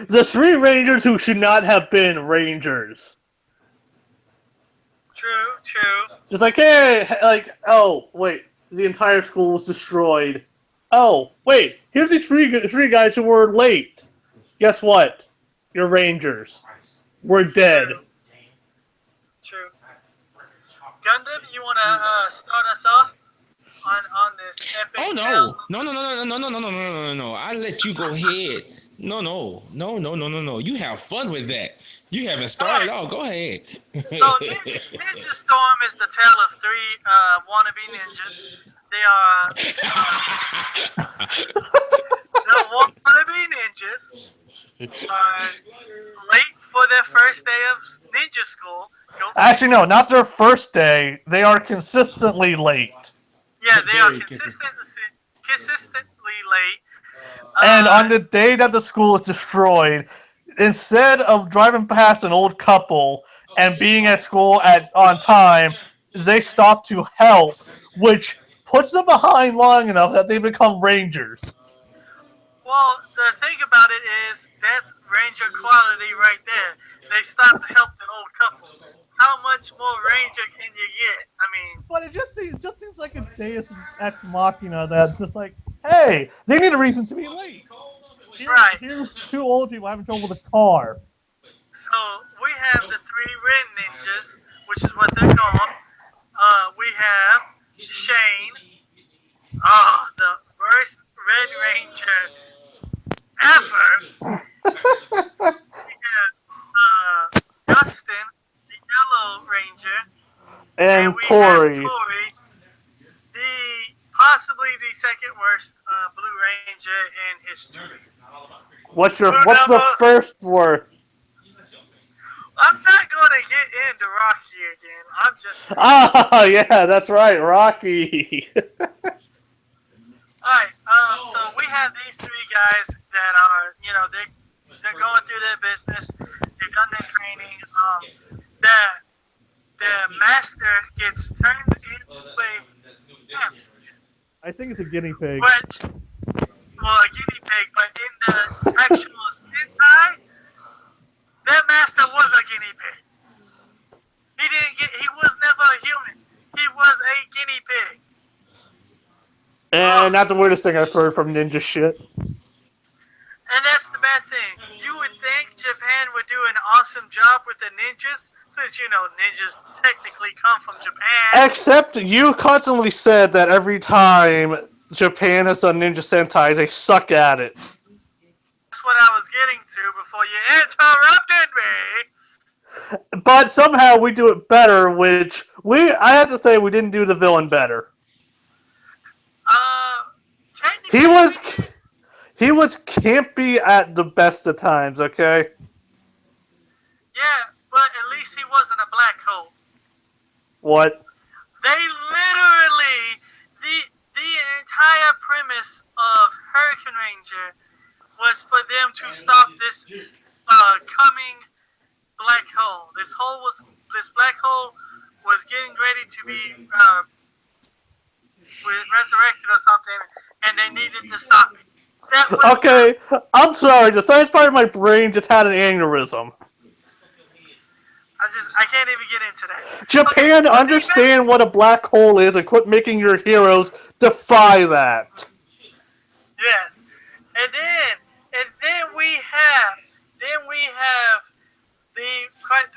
The three Rangers who should not have been Rangers. True. Just like, hey, oh, wait, the entire school was destroyed. Oh, wait, here's these three guys who were late. Guess what? You're Rangers. We're dead. True. Gundam, you want to start us off on this epic? Oh tale? no! I let you go ahead. No. You have fun with that. You haven't started off. Go ahead. So Ninja Storm is the tale of three wannabe ninjas. They are the wannabe ninjas are late for their first day of ninja school. Actually, no, not their first day. They are consistently late. Yeah, they are Very consistently late. And on the day that the school is destroyed, instead of driving past an old couple and being at school on time, they stop to help, which puts them behind long enough that they become Rangers. Well, the thing about it is that's Ranger quality right there. They stop to help the old couple. How much more Ranger can you get? I mean, But it just seems like a Deus Ex Machina that's just like, hey, they need a reason to be late. Right. Here's two old people having trouble with a car. so we have the three Red Ninjas, which is what they're called. We have Shane, the first Red Ranger ever. We have Dustin, the Yellow Ranger, And we Tori. have Tori, possibly the second worst Blue Ranger in history. What's the first word? I'm not want to get into Rocky again. I'm just. Oh, yeah, that's right, Rocky. Alright, so we have these three guys that are, they're going through their business, they've done their training. The master gets turned into a hamster, I think it's a guinea pig. but well, a guinea pig. But in the actual Sentai, that master was a guinea pig. He was never a human. He was a guinea pig. And not the weirdest thing I've heard from ninja shit. And that's the bad thing. You would think Japan would do an awesome job with the ninjas, since ninjas technically come from Japan. Except you constantly said that every time Japan has done Ninja Sentai, they suck at it. That's what I was getting to before you interrupted me. But somehow we do it better, which I have to say we didn't do the villain better. Technically, He was campy at the best of times, okay? yeah, but at least he wasn't a black hole. What? They literally the entire premise of Hurricane Ranger was for them to stop this coming black hole. This black hole was getting ready to be resurrected or something, and they needed to stop it. Okay, I'm sorry. The science part of my brain just had an aneurysm. I can't even get into that. Japan, understand what a black hole is and quit making your heroes defy that. Yes, and then we have the quite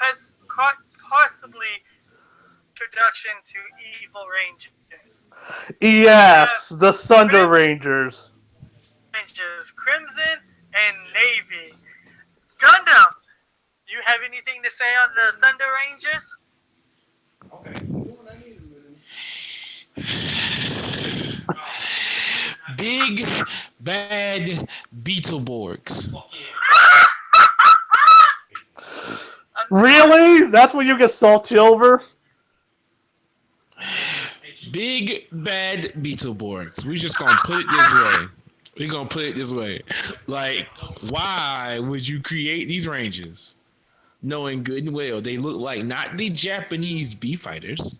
possibly introduction to evil rangers. Yes, the Thunder Rangers. Crimson and Navy. Gundam. You have anything to say on the Thunder Rangers? Okay. What I need to do. Big bad Beetleborgs. Really? That's what you get salty over? Big bad Beetleborgs. We just gonna put it this way. We're gonna put it this way. Like, why would you create these ranges? Knowing good and well they look like not the Japanese bee fighters,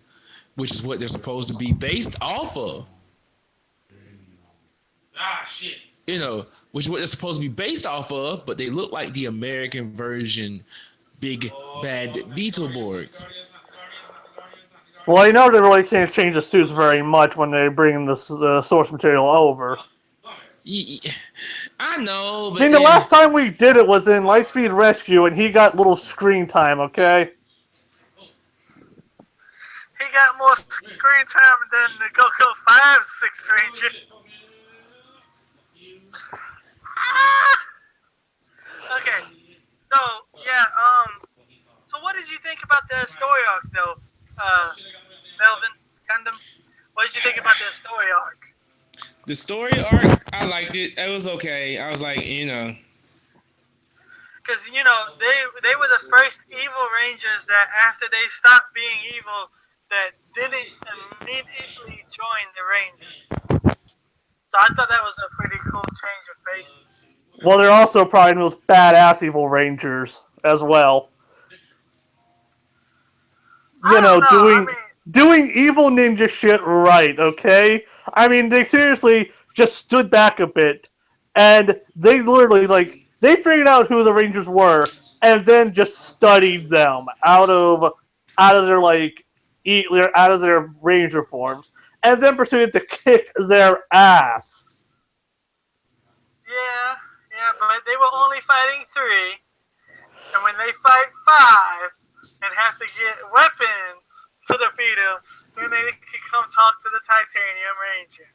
which is what they're supposed to be based off of. Ah, shit. Which is what they're supposed to be based off of, but they look like the American version big bad Beetleborgs. Well, they really can't change the suits very much when they bring the source material over. I know, but I mean, the last time we did it was in Lightspeed Rescue, and he got little screen time, okay? He got more screen time than the Goku 5-6 Ranger. Okay, so yeah, so what did you think about the story arc, though, Melvin Gundam? What did you think about the story arc? the story arc, I liked it. It was okay. I was like, Because they were the first evil rangers that after they stopped being evil, that didn't immediately join the Rangers. So I thought that was a pretty cool change of pace. Well, they're also probably the most badass evil rangers as well. Doing evil ninja shit right, okay? I mean, they seriously just stood back a bit, and they literally, they figured out who the Rangers were, and then just studied them out of their Ranger forms, and then proceeded to kick their ass. Yeah, but they were only fighting 3, and when they fight 5 and have to get weapons to defeat them, then they can come talk to the Titanium Ranger.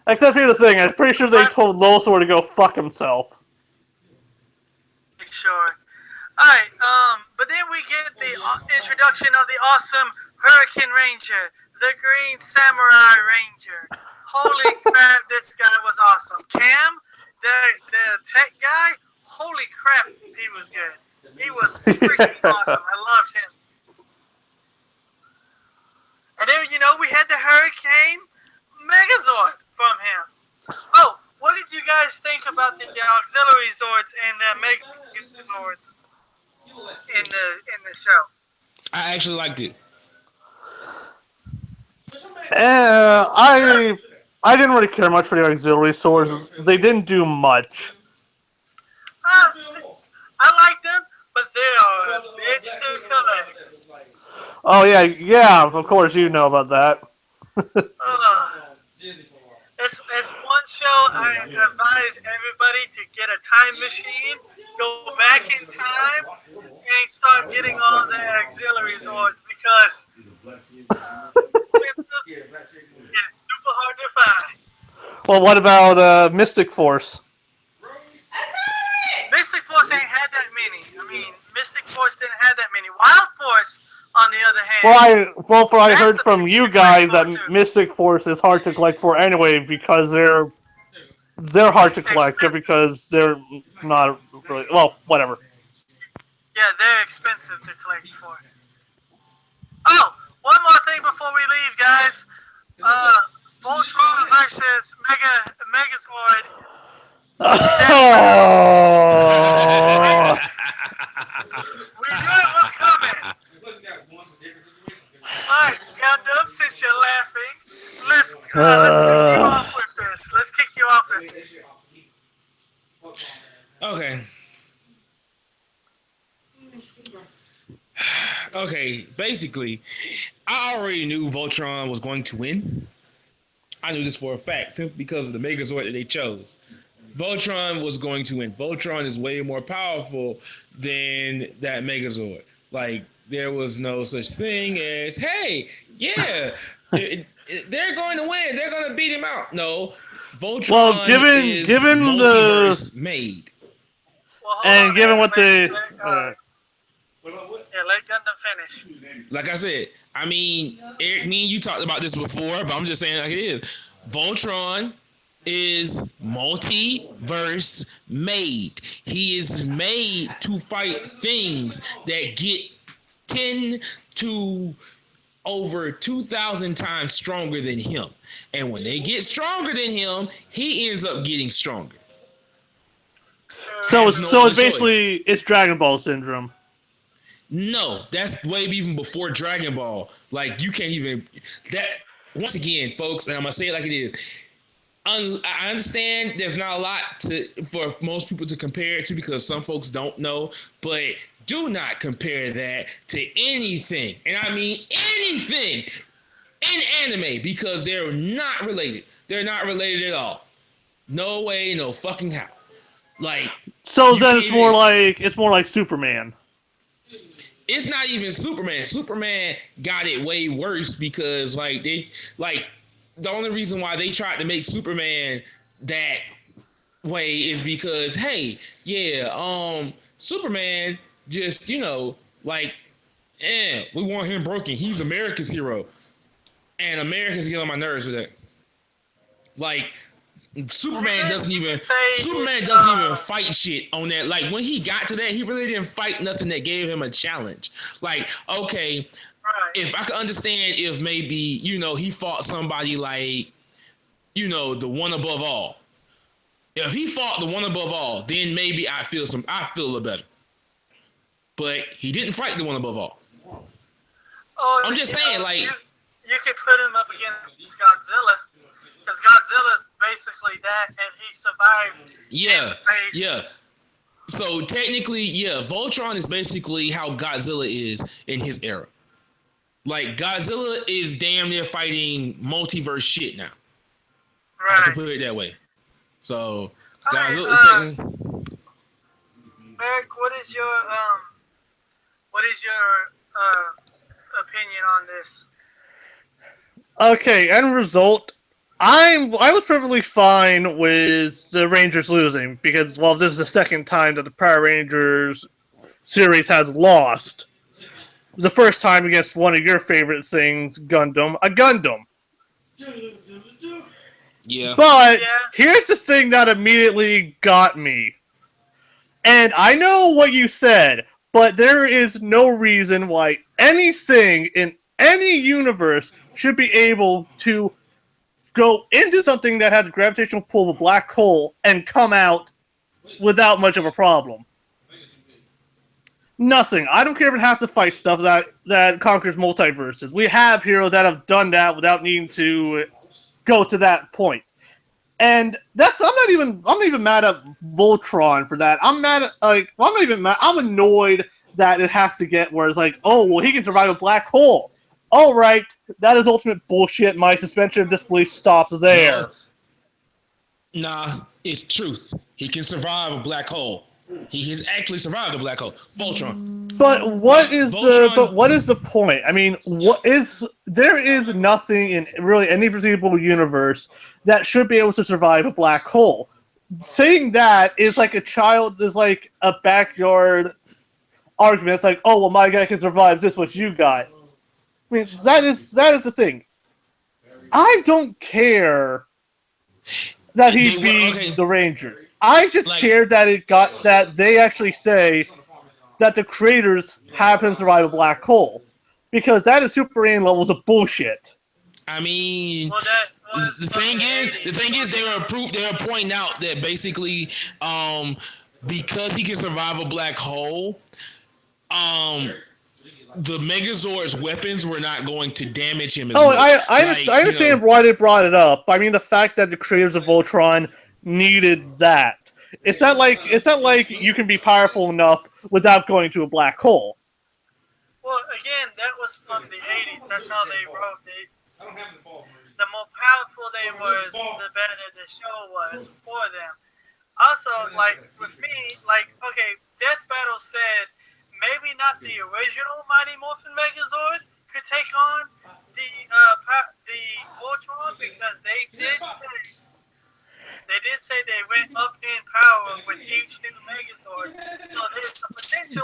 Except here's the thing, I'm pretty sure they told Losaur to go fuck himself. Sure. Alright, but then we get the introduction of the awesome Hurricane Ranger, the Green Samurai Ranger. Holy crap, this guy was awesome. Cam, the tech guy, holy crap, he was good. He was freaking awesome. I loved him. And then, we had the Hurricane Megazord from him. Oh, what did you guys think about the auxiliary Zords and the Megazords in the show? I actually liked it. I didn't really care much for the auxiliary swords. They didn't do much. Uh, I like them, but they are a bitch to collect. Oh yeah, of course you know about that. Uh, it's one show I advise everybody to get a time machine, go back in time, and start getting all the auxiliary swords because it's super hard to find. Well, what about Mystic Force? Mystic Force ain't had that many. I mean, Mystic Force didn't have that many. Wild Force, on the other hand, I heard that's a from beast you to guys collect that for too. Mystic Force is hard to collect for anyway because they're hard to collect just Expensive. because they're not really whatever. Yeah, they're expensive to collect for. Oh, one more thing before we leave, guys. Voltron versus Megazord. We knew it was coming. Alright, Gundam, since you're laughing, let's kick you off with this. Let's kick you off with this. Okay. Okay, basically, I already knew Voltron was going to win. I knew this for a fact, simply because of the Megazord that they chose. Voltron was going to win. Voltron is way more powerful than that Megazord. Like, there was no such thing as, hey, yeah, they're going to win. They're going to beat him out. No, Well, Voltron given is given the multiverse made. Well, hold and on, given man. what they Let Gundam finish. Like I said, I mean, Eric, me and you talked about this before, but I'm just saying like it is. Voltron is multiverse made. He is made to fight things that get 10 to over 2,000 times stronger than him. And when they get stronger than him, he ends up getting stronger. so Has it's no so other it's choice. basically it's Dragon Ball syndrome. No, that's way even before Dragon Ball. Like, you can't even that. Once again, folks, and I'm gonna say it like it is. I understand there's not a lot for most people to compare it to because some folks don't know, but do not compare that to anything, and I mean anything in anime because they're not related. They're not related at all. No way, no fucking how. Like, So you then can't even. it's more like Superman. It's not even Superman. Superman got it way worse because like the only reason why they tried to make Superman that way is because hey, yeah, Superman just, we want him broken. He's America's hero. And America's getting on my nerves with that. Like, Superman doesn't even fight shit on that. Like, when he got to that, he really didn't fight nothing that gave him a challenge. Like, okay, Right. if I could understand if maybe, he fought somebody like, the one above all. If he fought the one above all, then maybe I feel a little better. But he didn't fight the one above all. Oh, I'm just saying, like, you could put him up against Godzilla. Because Godzilla's basically that, and he survived in space. Yeah. So technically, yeah, Voltron is basically how Godzilla is in his era. Like, Godzilla is damn near fighting multiverse shit now. I have to Right. put it that way. So, Alright, Godzilla is taking. Eric, what is your opinion on this? Okay, end result. I was perfectly fine with the Rangers losing because, well, this is the second time that the Power Rangers series has lost. The first time against one of your favorite things, Gundam, a Gundam. Yeah. But Yeah. here's the thing that immediately got me. And I know what you said, but there is no reason why anything in any universe should be able to go into something that has a gravitational pull of a black hole and come out without much of a problem. Nothing. I don't care if it has to fight stuff that conquers multiverses. We have heroes that have done that without needing to go to that point. And that's I'm not even mad at Voltron for that. I'm mad at I'm not even mad. I'm annoyed that it has to get where it's like, oh well, he can survive a black hole. All right, that is ultimate bullshit. My suspension of disbelief stops there. No, nah, it's truth. He can survive a black hole. He has actually survived a black hole. Voltron. But what is Voltron. the point? I mean, what is there is nothing in really any foreseeable universe that should be able to survive a black hole. Saying that is like a child is like a backyard argument. It's like, oh well, my guy can survive this. What you got? I mean, that is the thing. I don't care that he beat the Rangers. I just Like, care that it got that they actually say that the creators have him survive a black hole. Because that is Super Alien levels of bullshit. I mean, Well, that was the from thing is, 80s. they were pointing out that basically, because he can survive a black hole, the Megazord's weapons were not going to damage him as Oh, much. I understand why they brought it up. I mean, the fact that the creators of Voltron needed that. It's not like you can be powerful enough without going to a black hole. Well, again, that was from the 80s. That's how they wrote it. The more powerful they was, the better the show was for them. Also, like with me, like okay, Death Battle said maybe not the original Mighty Morphin Megazord could take on the Voltron because they did say they went up in power with each new Megazord. So there's a potential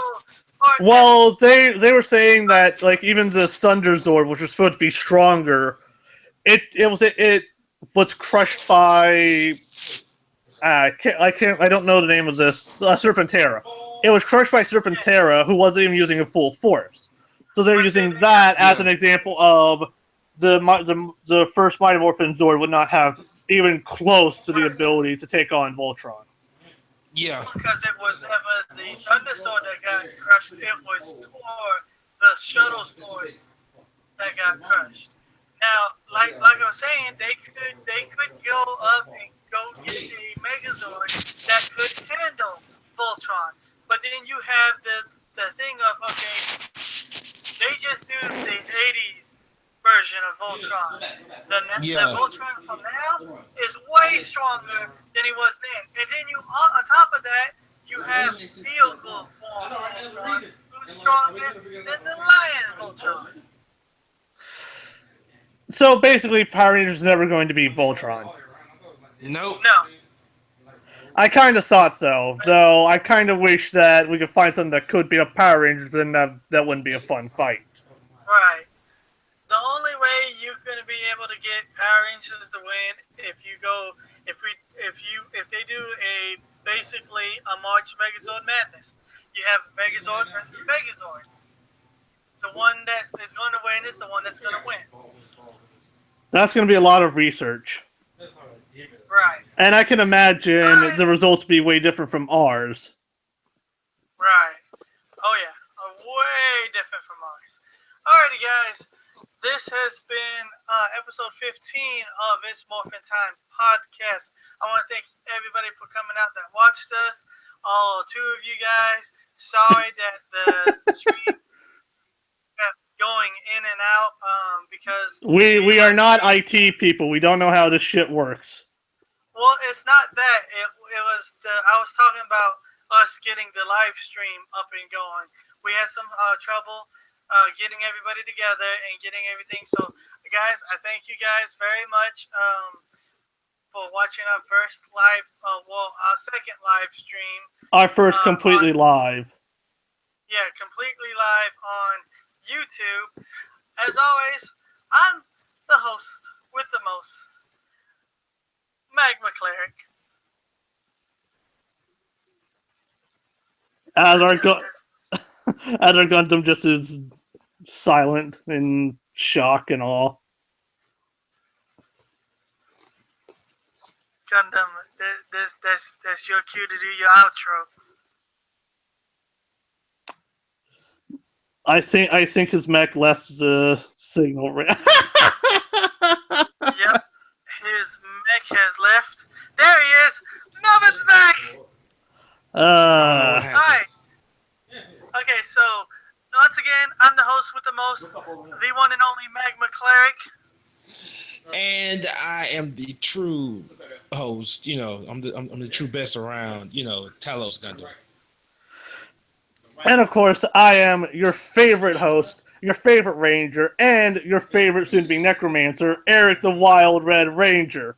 part that Well, they were saying that like even the Thunder Zord, which was supposed to be stronger, it was crushed by I don't know the name of this Serpentera. It was crushed by Serpentera, who wasn't even using a full force. So they're let's say using they that got as an example of the first Mighty Morphin Zord would not have even close to the ability to take on Voltron. yeah, because it was never the Thunder Sword that got crushed. It was the Shuttle Sword that got crushed. Now, like I was saying, they could go up and go get a Megazord that could handle Voltron. But then you have the thing of okay, they just used the 80s version of Voltron. The yeah. Voltron from now is way stronger than he was then. And then you on top of that, you have vehicle form Voltron, who's stronger than the Lion Voltron. So basically, Power Rangers is never going to be Voltron. Nope. No. I kind of thought so, though. I kind of wish that we could find something that could be a Power Rangers, but then that wouldn't be a fun fight. Right. The only way you're gonna be able to get Power Rangers to win if they do a basically a March Megazord Madness. You have Megazord versus Megazord. The one that is going to win is the one that's going to win. That's going to be a lot of research. Right. And I can imagine the results be way different from ours. Right. Oh yeah, way different from ours. Alrighty, guys. This has been episode 15 of It's Morphin Time podcast. I want to thank everybody for coming out that watched us. All two of you guys. Sorry that the stream kept going in and out because We are not IT people. We don't know how this shit works. Well, it's not that. It was I was talking about us getting the live stream up and going. We had some trouble getting everybody together and getting everything. So, guys, I thank you guys very much for watching our first live, our second live stream. Our first completely live. Yeah, completely live on YouTube. As always, I'm the host with the most, Magma Cleric. As our as our Gundam just is silent in shock and awe. Gundam, that's your cue to do your outro. I think his mech left the signal. Yep, his mech has left. There he is. Melvin's back. Hi. Okay, so once again, I'm the host with the most, the one and only Magma Cleric. And I am the true host. You know, I'm the true best around. You know, Talos Gundam. And of course, I am your favorite host, your favorite ranger, and your favorite soon-to-be necromancer, Eric the Wild Red Ranger.